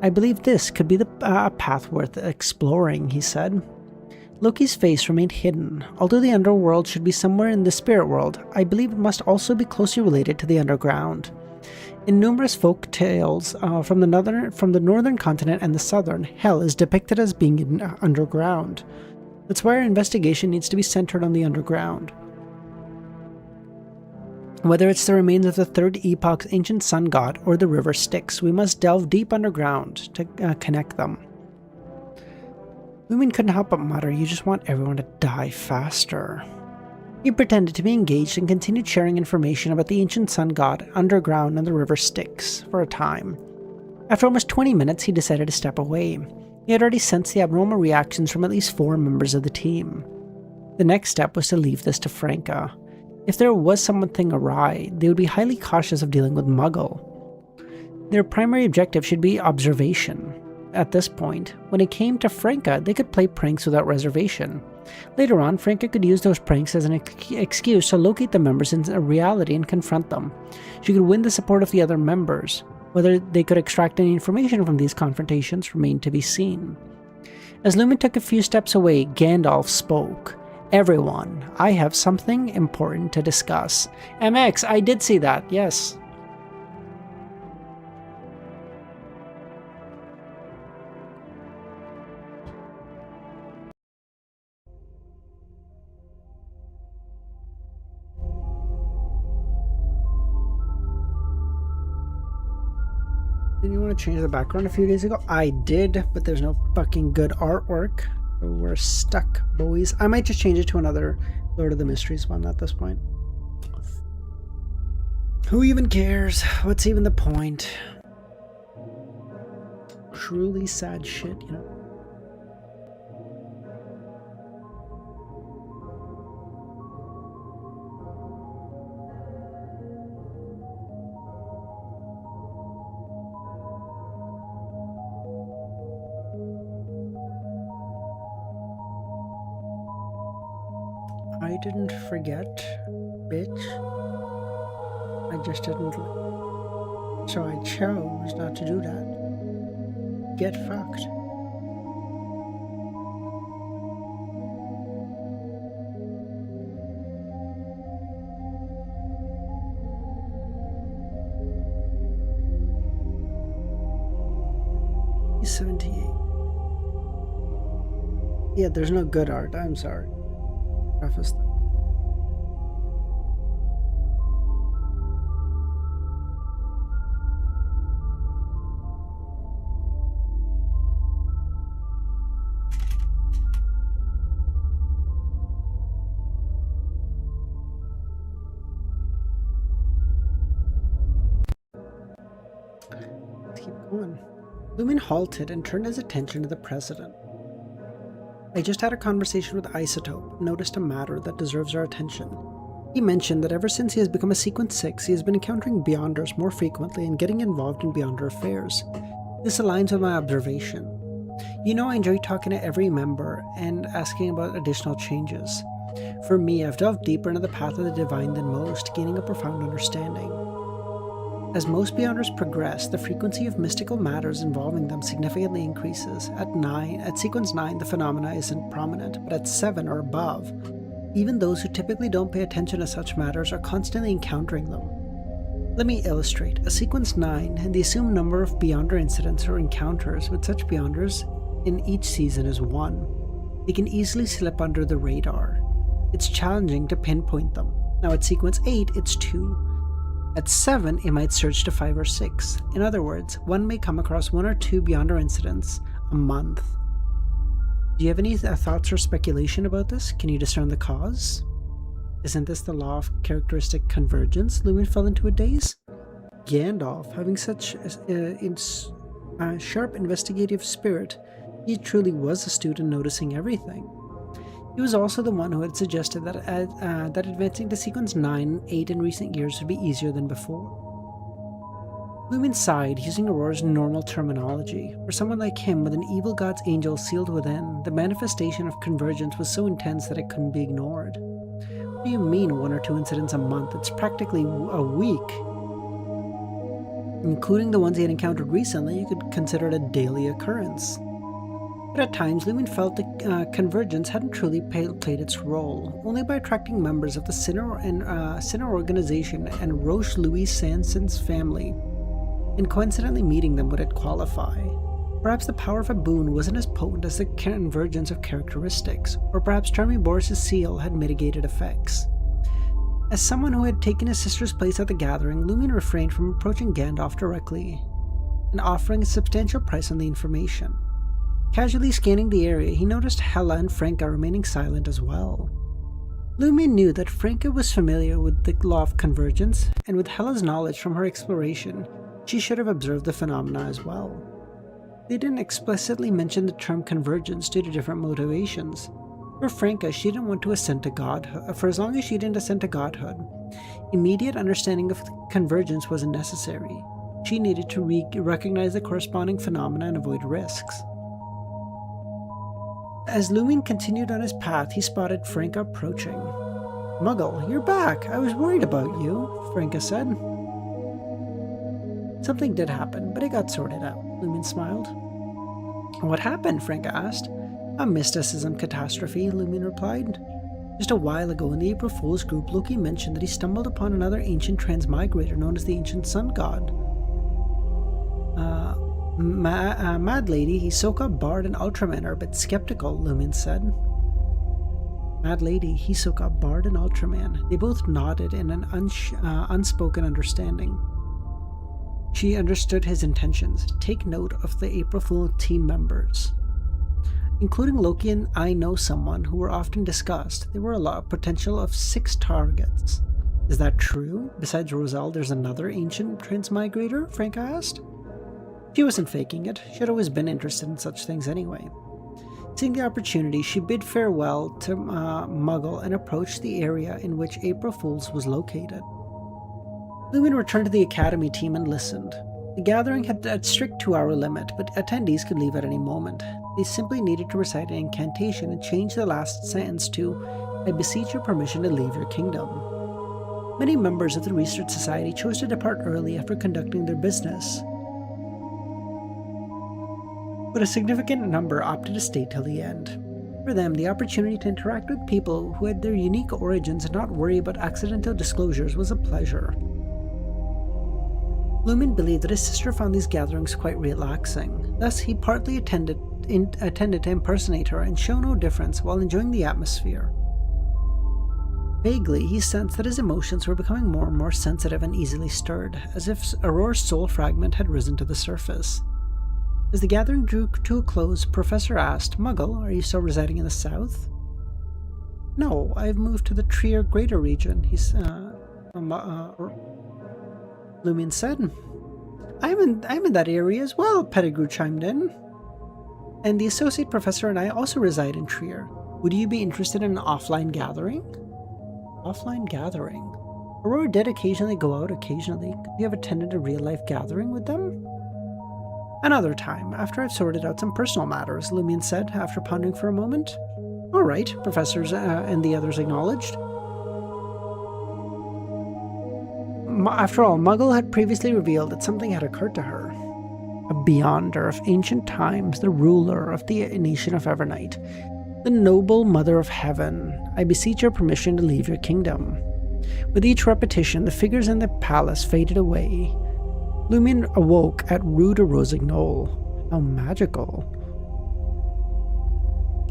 I believe this could be a path worth exploring, he said. Loki's face remained hidden. Although the underworld should be somewhere in the spirit world, I believe it must also be closely related to the underground. In numerous folk tales from the northern continent and the southern, hell is depicted as being underground. That's why our investigation needs to be centered on the underground. Whether it's the remains of the Third Epoch's ancient sun god or the river Styx, we must delve deep underground to connect them. Lumine couldn't help but mutter, you just want everyone to die faster. He pretended to be engaged and continued sharing information about the ancient sun god, underground, and the river Styx for a time. After almost 20 minutes, he decided to step away. He had already sensed the abnormal reactions from at least 4 members of the team. The next step was to leave this to Franca. If there was something awry, they would be highly cautious of dealing with Muggle. Their primary objective should be observation. At this point, when it came to Franca, they could play pranks without reservation. Later on, Franca could use those pranks as an excuse to locate the members in reality and confront them. She could win the support of the other members. Whether they could extract any information from these confrontations remained to be seen. As Lumine took a few steps away, Gandalf spoke. Everyone, I have something important to discuss. MX, I did see that, yes. Did you want to change the background a few days ago? I did, but there's no fucking good artwork. So we're stuck, boys. I might just change it to another Lord of the Mysteries one at this point. Who even cares? What's even the point? Truly sad shit, you know? I didn't forget, bitch. I just didn't. So I chose not to do that. Get fucked. He's 78. Yeah, there's no good art. I'm sorry. Preface that. Let's keep going. Lumine halted and turned his attention to the president. I just had a conversation with Isotope, noticed a matter that deserves our attention. He mentioned that ever since he has become a Sequence 6, he has been encountering Beyonders more frequently and getting involved in Beyonder affairs. This aligns with my observation. You know, I enjoy talking to every member and asking about additional changes. For me, I've delved deeper into the path of the divine than most, gaining a profound understanding. As most Beyonders progress, the frequency of mystical matters involving them significantly increases. At Sequence 9, the phenomena isn't prominent, but at 7 or above, even those who typically don't pay attention to such matters are constantly encountering them. Let me illustrate. A Sequence 9 and the assumed number of Beyonder incidents or encounters with such Beyonders in each season is 1. They can easily slip under the radar. It's challenging to pinpoint them. Now at sequence 8, it's 2. At 7, it might surge to 5 or 6. In other words, one may come across 1 or 2 beyonder incidents a month. Do you have any thoughts or speculation about this? Can you discern the cause? Isn't this the law of characteristic convergence? Lumen fell into a daze. Gandalf, having such a sharp investigative spirit, he truly was astute in noticing everything. He was also the one who had suggested that advancing to sequence 9 and 8 in recent years would be easier than before. Lumen sighed, using Aurora's normal terminology. For someone like him, with an evil god's angel sealed within, the manifestation of convergence was so intense that it couldn't be ignored. What do you mean 1 or 2 incidents a month? It's practically a week. Including the ones he had encountered recently, you could consider it a daily occurrence. But at times, Lumen felt that convergence hadn't truly played its role, only by attracting members of the Sinner organization and Roche Louis Sanson's family, and coincidentally meeting them would it qualify. Perhaps the power of a boon wasn't as potent as the convergence of characteristics, or perhaps Charming Boris's seal had mitigated effects. As someone who had taken his sister's place at the gathering, Lumen refrained from approaching Gandalf directly and offering a substantial price on the information. Casually scanning the area, he noticed Hela and Franca remaining silent as well. Lumen knew that Franca was familiar with the law of convergence, and with Hela's knowledge from her exploration, she should have observed the phenomena as well. They didn't explicitly mention the term convergence due to different motivations. For Franca, she didn't want to ascend to godhood. For as long as she didn't ascend to godhood, immediate understanding of convergence wasn't necessary. She needed to recognize the corresponding phenomena and avoid risks. As Lumen continued on his path, he spotted Franca approaching. "Muggle, you're back! I was worried about you," Franca said. Something did happen, but it got sorted out, Lumen smiled. "What happened?" Franca asked. "A mysticism catastrophe," Lumen replied. Just a while ago in the April Fool's group, Loki mentioned that he stumbled upon another ancient transmigrator known as the Ancient Sun God. Mad Lady, Hisoka, Bard, and Ultraman are a bit skeptical, Lumen said. Mad Lady, Hisoka, Bard, and Ultraman. They both nodded in an unspoken understanding. She understood his intentions. Take note of the April Fool team members. Including Loki and I Know Someone, who were often discussed, there were a potential of 6 targets. Is that true? Besides Roselle, there's another ancient transmigrator? Franca asked. She wasn't faking it. She had always been interested in such things anyway. Seeing the opportunity, she bid farewell to Muggle and approached the area in which April Fool's was located. Lumen returned to the Academy team and listened. The gathering had a strict 2-hour limit, but attendees could leave at any moment. They simply needed to recite an incantation and change the last sentence to, "I beseech your permission to leave your kingdom." Many members of the Research Society chose to depart early after conducting their business, but a significant number opted to stay till the end. For them, the opportunity to interact with people who had their unique origins and not worry about accidental disclosures was a pleasure. Lumen believed that his sister found these gatherings quite relaxing. Thus, he partly attended to impersonate her and show no difference while enjoying the atmosphere. Vaguely, he sensed that his emotions were becoming more and more sensitive and easily stirred, as if Aurora's soul fragment had risen to the surface. As the gathering drew to a close, Professor asked, "Muggle, are you still residing in the south?" "No, I've moved to the Trier Greater region," Lumen said. I'm in that area as well," Pettigrew chimed in. "And the Associate Professor and I also reside in Trier. Would you be interested in an offline gathering?" Offline gathering? Aurora did occasionally go out occasionally. Could you have attended a real-life gathering with them? "Another time, after I've sorted out some personal matters," Lumion said, after pondering for a moment. "All right," professors and the others acknowledged. After all, Muggle had previously revealed that something had occurred to her. A Beyonder of ancient times, the ruler of the nation of Evernight, the noble mother of heaven, I beseech your permission to leave your kingdom. With each repetition, the figures in the palace faded away. Lumion awoke at Rue de Rossignol. How magical.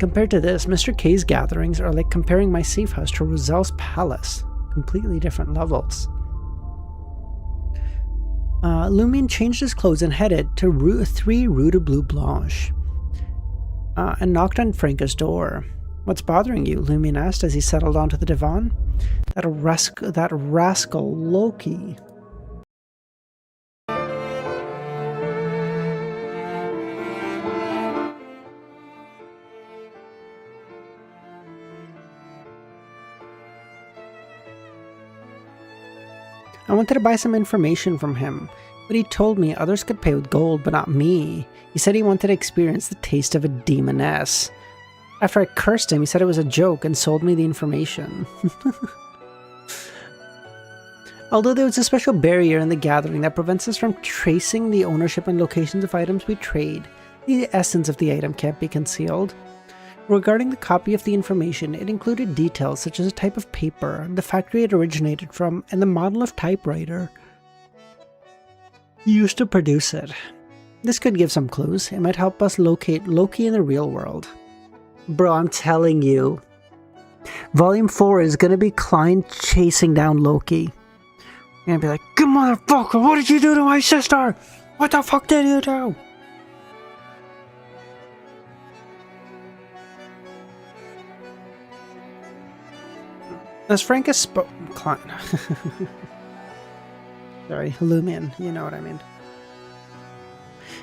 Compared to this, Mr. K's gatherings are like comparing my safe house to Roselle's palace. completely different levels. Lumion changed his clothes and headed to Rue 3 Rue de Bleu Blanche and knocked on Franca's door. "What's bothering you?" Lumion asked as he settled onto the divan. That rascal Loki. I wanted to buy some information from him, but he told me others could pay with gold, but not me. He said he wanted to experience the taste of a demoness. After I cursed him, he said it was a joke and sold me the information. Although there was a special barrier in the gathering that prevents us from tracing the ownership and locations of items we trade, the essence of the item can't be concealed. Regarding the copy of the information, it included details such as a type of paper, the factory it originated from, and the model of typewriter used to produce it. This could give some clues. It might help us locate Loki in the real world. Bro, I'm telling you, Volume 4 is gonna be Klein chasing down Loki. You're gonna be like, "Good motherfucker, what did you do to my sister? What the fuck did you do?" As Franca spoke, Klein. Sorry, Lumion, you know what I mean.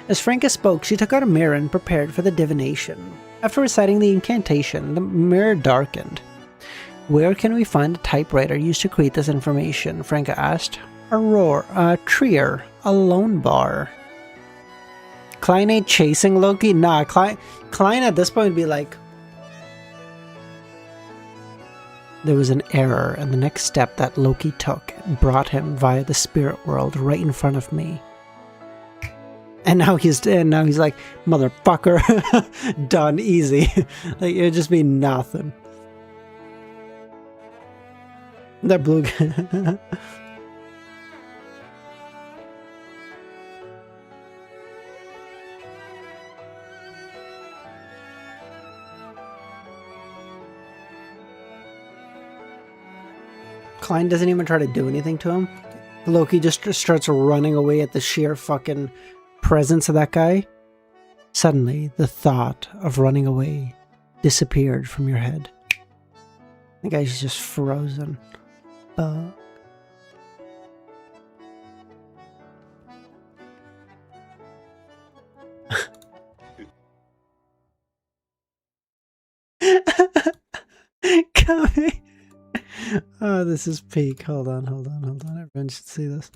As Franca spoke, she took out a mirror and prepared for the divination. After reciting the incantation, the mirror darkened. "Where can we find a typewriter used to create this information?" Franca asked. A Trier, a lone bar. Klein ain't chasing Loki? Nah, Klein at this point would be like, there was an error, and the next step that Loki took brought him via the spirit world right in front of me. And now he's like, "Motherfucker, done, easy." Like, it would just be nothing. That blue guy. Klein doesn't even try to do anything to him. Loki just starts running away at the sheer fucking presence of that guy. Suddenly, the thought of running away disappeared from your head. The guy's just frozen. Coming. Oh, this is peak. Hold on. Everyone should see this.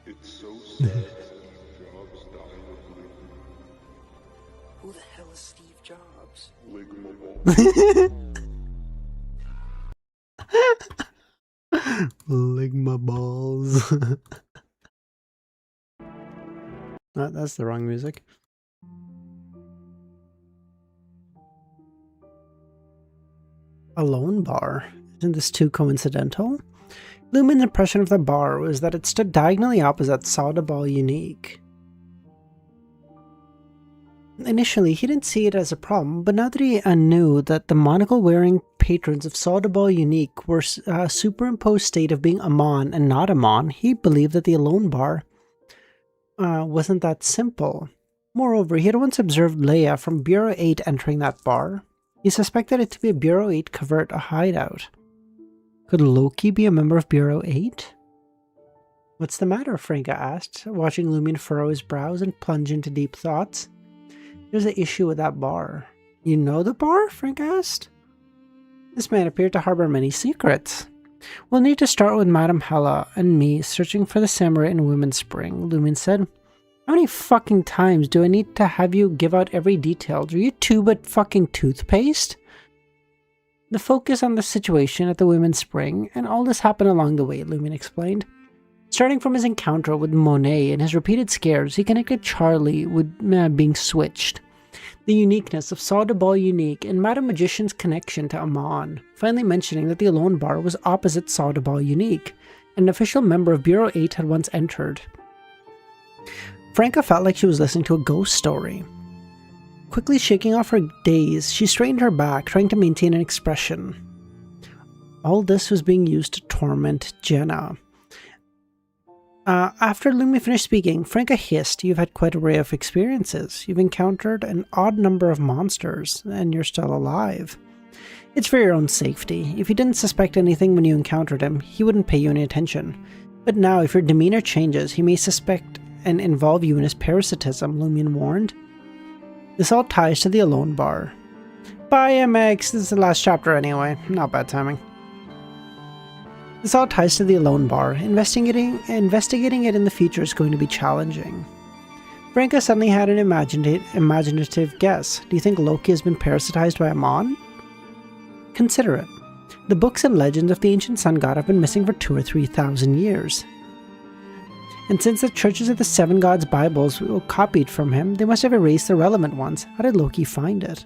It's so sad Steve Jobs died of Ligma. Who the hell is Steve Jobs? Ligma Ligma balls. Oh, that's the wrong music. A lone bar? Isn't this too coincidental? Lumen's impression of the bar was that it stood diagonally opposite Soda Ball Unique. Initially, he didn't see it as a problem, but now that he knew that the monocle-wearing patrons of Soda Ball Unique were a superimposed state of being Amon and not Amon, he believed that the Alone Bar wasn't that simple. Moreover, he had once observed Leia from Bureau 8 entering that bar. He suspected it to be a Bureau 8 covert hideout. Could Loki be a member of Bureau 8? "What's the matter?" Franca asked, watching Lumion furrow his brows and plunge into deep thoughts. "There's an issue with that bar." "You know the bar?" Franca asked. "This man appeared to harbor many secrets." "We'll need to start with Madame Hela and me searching for the samurai in Women's Spring," Lumion said. "How many fucking times do I need to have you give out every detail? Are you two but fucking toothpaste?" The focus on the situation at the Women's Spring, and all this happened along the way, Lumion explained. Starting from his encounter with Monet and his repeated scares, he connected Charlie with being switched, the uniqueness of Soda Ball Unique, and Madame Magician's connection to Amon, finally mentioning that the Alone Bar was opposite Soda Ball Unique, and an official member of Bureau 8 had once entered. Franca felt like she was listening to a ghost story. Quickly shaking off her daze, she straightened her back, trying to maintain an expression. All this was being used to torment Jenna. After Lumi finished speaking, Franca hissed, "You've had quite an array of experiences. You've encountered an odd number of monsters, and you're still alive. It's for your own safety. If you didn't suspect anything when you encountered him, he wouldn't pay you any attention. But now, if your demeanor changes, he may suspect and involve you in his parasitism," Lumion warned. This all ties to the Alone Bar. Bye, MX. This is the last chapter anyway. Not bad timing. This all ties to the Alone Bar. Investigating it in the future is going to be challenging. Franca suddenly had an imaginative guess. Do you think Loki has been parasitized by Amon? Consider it. The books and legends of the ancient sun god have been missing for 2,000 or 3,000 years. And since the churches of the seven gods' Bibles were copied from him, they must have erased the relevant ones. How did Loki find it?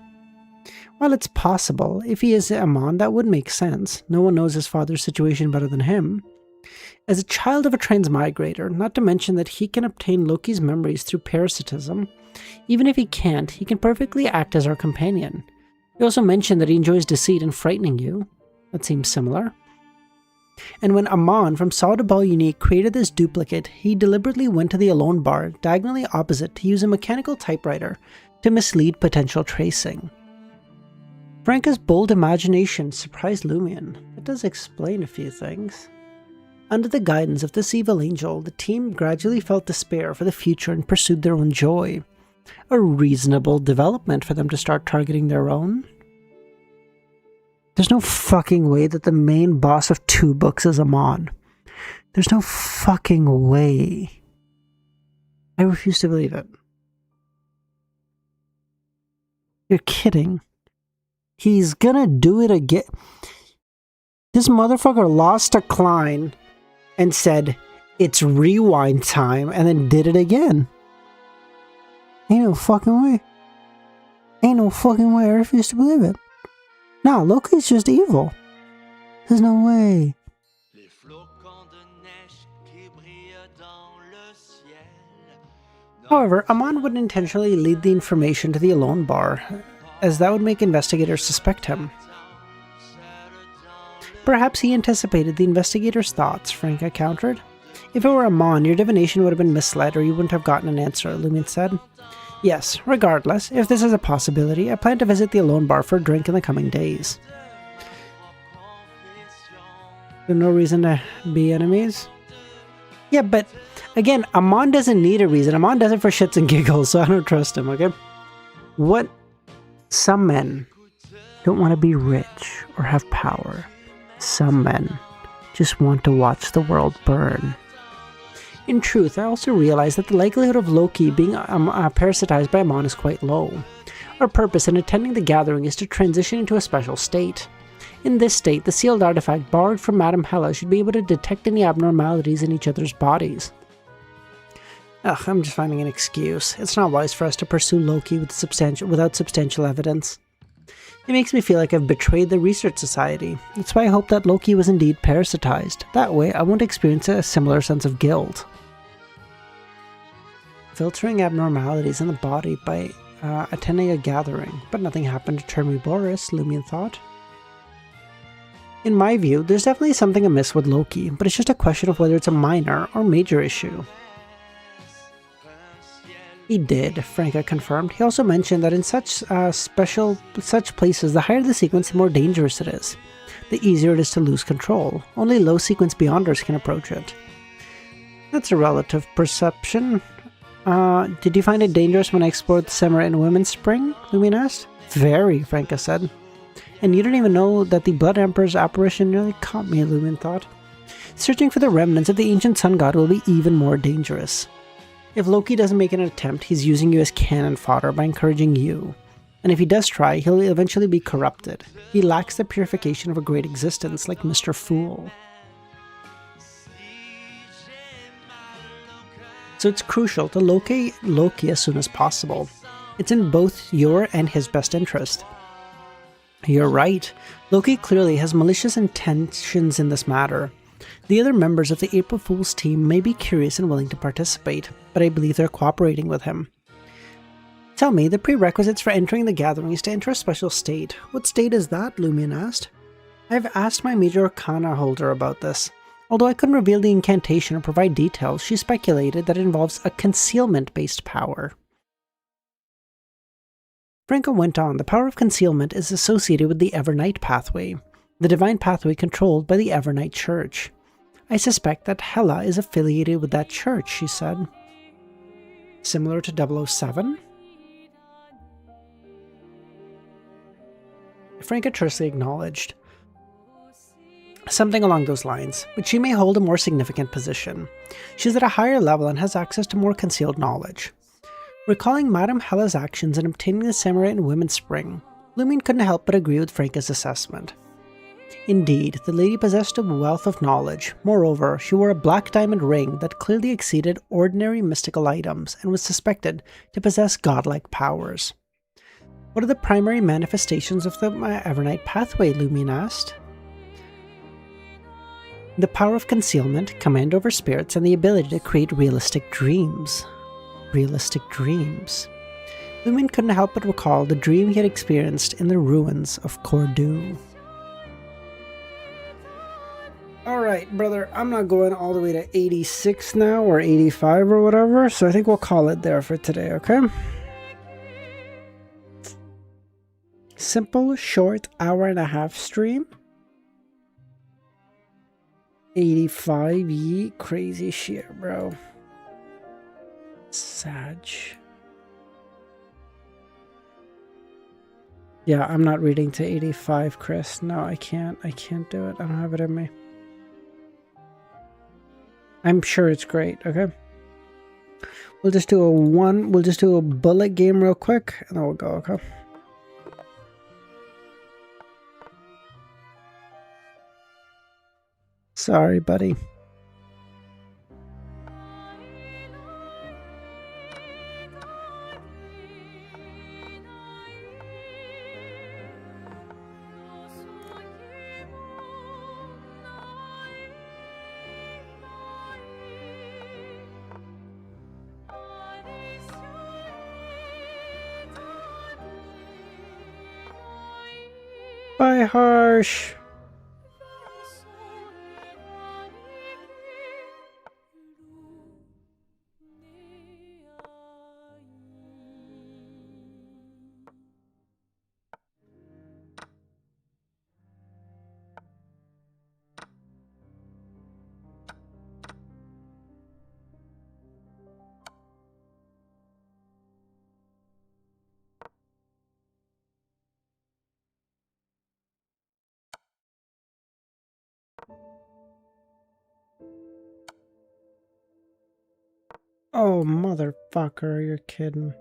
While it's possible, if he is Amon, that would make sense. No one knows his father's situation better than him. As a child of a transmigrator, not to mention that he can obtain Loki's memories through parasitism, even if he can't, he can perfectly act as our companion. He also mentioned that he enjoys deceit and frightening you. That seems similar. And when Amon from Saw to Ball Unique created this duplicate, he deliberately went to the Alone Bar, diagonally opposite, to use a mechanical typewriter to mislead potential tracing. Franca's bold imagination surprised Lumion. It does explain a few things. Under the guidance of this evil angel, the team gradually felt despair for the future and pursued their own joy. A reasonable development for them to start targeting their own. There's no fucking way that the main boss of 2 books is Amon. There's no fucking way. I refuse to believe it. You're kidding. He's gonna do it again. This motherfucker lost to Klein and said, "It's rewind time," and then did it again. Ain't no fucking way. Ain't no fucking way. I refuse to believe it. Nah, Loki's just evil. There's no way. However, Amon wouldn't intentionally lead the information to the Alone Bar, as that would make investigators suspect him. Perhaps he anticipated the investigators' thoughts, Franca countered. If it were Amon, your divination would have been misled or you wouldn't have gotten an answer, Lumion said. Yes, regardless, if this is a possibility, I plan to visit the Alone Bar for a drink in the coming days. There's no reason to be enemies? Yeah, but again, Amon doesn't need a reason. Amon does it for shits and giggles, so I don't trust him, okay? What? Some men don't want to be rich or have power. Some men just want to watch the world burn. In truth, I also realize that the likelihood of Loki being parasitized by Amon is quite low. Our purpose in attending the gathering is to transition into a special state. In this state, the sealed artifact borrowed from Madame Hela should be able to detect any abnormalities in each other's bodies. Ugh, I'm just finding an excuse. It's not wise for us to pursue Loki without substantial evidence. It makes me feel like I've betrayed the research society. That's why I hope that Loki was indeed parasitized. That way, I won't experience a similar sense of guilt. Filtering abnormalities in the body by attending a gathering, but nothing happened to Termi Boris, Lumion thought. In my view, there's definitely something amiss with Loki, but it's just a question of whether it's a minor or major issue. He did, Franca confirmed. He also mentioned that in such places, the higher the sequence, the more dangerous it is. The easier it is to lose control. Only low sequence beyonders can approach it. That's a relative perception. Did you find it dangerous when I explored the summer and women's spring? Lumion asked. Very, Franca said. And you don't even know that the Blood Emperor's apparition nearly caught me, Lumion thought. Searching for the remnants of the ancient sun god will be even more dangerous. If Loki doesn't make an attempt, he's using you as cannon fodder by encouraging you. And if he does try, he'll eventually be corrupted. He lacks the purification of a great existence, like Mr. Fool. So it's crucial to locate Loki as soon as possible. It's in both your and his best interest. You're right. Loki clearly has malicious intentions in this matter. The other members of the April Fool's team may be curious and willing to participate, but I believe they're cooperating with him. Tell me, the prerequisites for entering the gathering is to enter a special state. What state is that? Lumion asked. I've asked my Major Arcana holder about this. Although I couldn't reveal the incantation or provide details, she speculated that it involves a concealment-based power. Franco went on, the power of concealment is associated with the Evernight pathway, the divine pathway controlled by the Evernight Church. I suspect that Hela is affiliated with that church, she said. Similar to 007? Franco tersely acknowledged. Something along those lines, but she may hold a more significant position. She's at a higher level and has access to more concealed knowledge. Recalling Madame Hela's actions in obtaining the Samurai and Women's Spring, Lumion couldn't help but agree with Franca's assessment. Indeed, the lady possessed a wealth of knowledge. Moreover, she wore a black diamond ring that clearly exceeded ordinary mystical items and was suspected to possess godlike powers. What are the primary manifestations of the Evernight pathway? Lumion asked. The power of concealment, command over spirits, and the ability to create realistic dreams. Realistic dreams. Lumion couldn't help but recall the dream he had experienced in the ruins of Cordu. Alright, brother, I'm not going all the way to 86 now, or 85 or whatever, so I think we'll call it there for today, okay? Simple, short, hour-and-a-half stream. 85, yeet, crazy shit, bro. Sag. Yeah, I'm not reading to 85, Chris. No, I can't do it. I don't have it in me. I'm sure it's great, okay? We'll just do a bullet game real quick, and then we'll go, okay? Sorry, buddy. Bye, Harsh. Oh, motherfucker, you're kidding.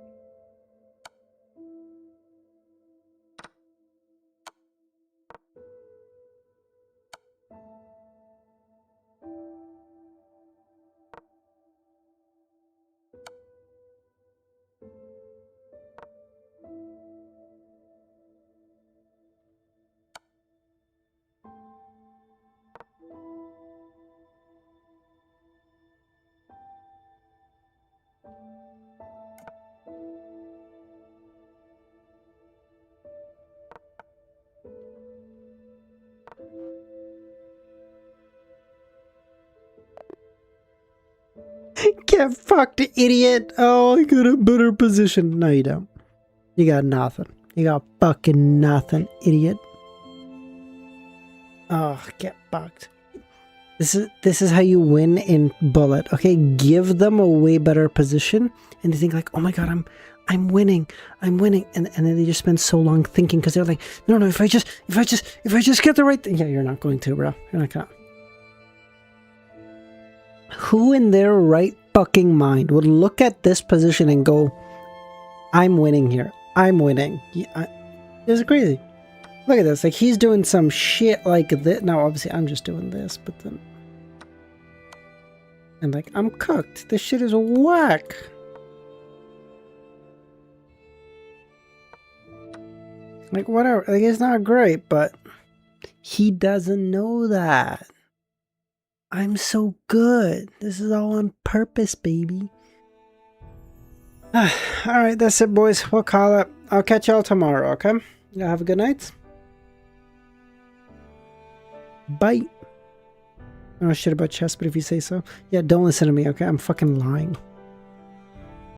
Get fucked, idiot! Oh, I got a better position. No, you don't. You got nothing. You got fucking nothing, idiot. Oh, get fucked. This is how you win in Bullet. Okay, give them a way better position, and they think like, oh my god, I'm winning, and then they just spend so long thinking because they're like, no, if I just get the right thing. Yeah, you're not going to, bro. You're not gonna. Who in their right fucking mind would look at this position and go, I'm winning here. I'm winning. Yeah, this is crazy. Look at this. Like, he's doing some shit like this. Now, obviously, I'm just doing this, but then... And, like, I'm cooked. This shit is whack. Like, whatever. Like, it's not great, but... He doesn't know that. I'm so good. This is all on purpose, baby. Alright, that's it, boys. We'll call it. I'll catch y'all tomorrow, okay? Y'all have a good night. Bye. I don't know shit about chess, but if you say so. Yeah, don't listen to me, okay? I'm fucking lying.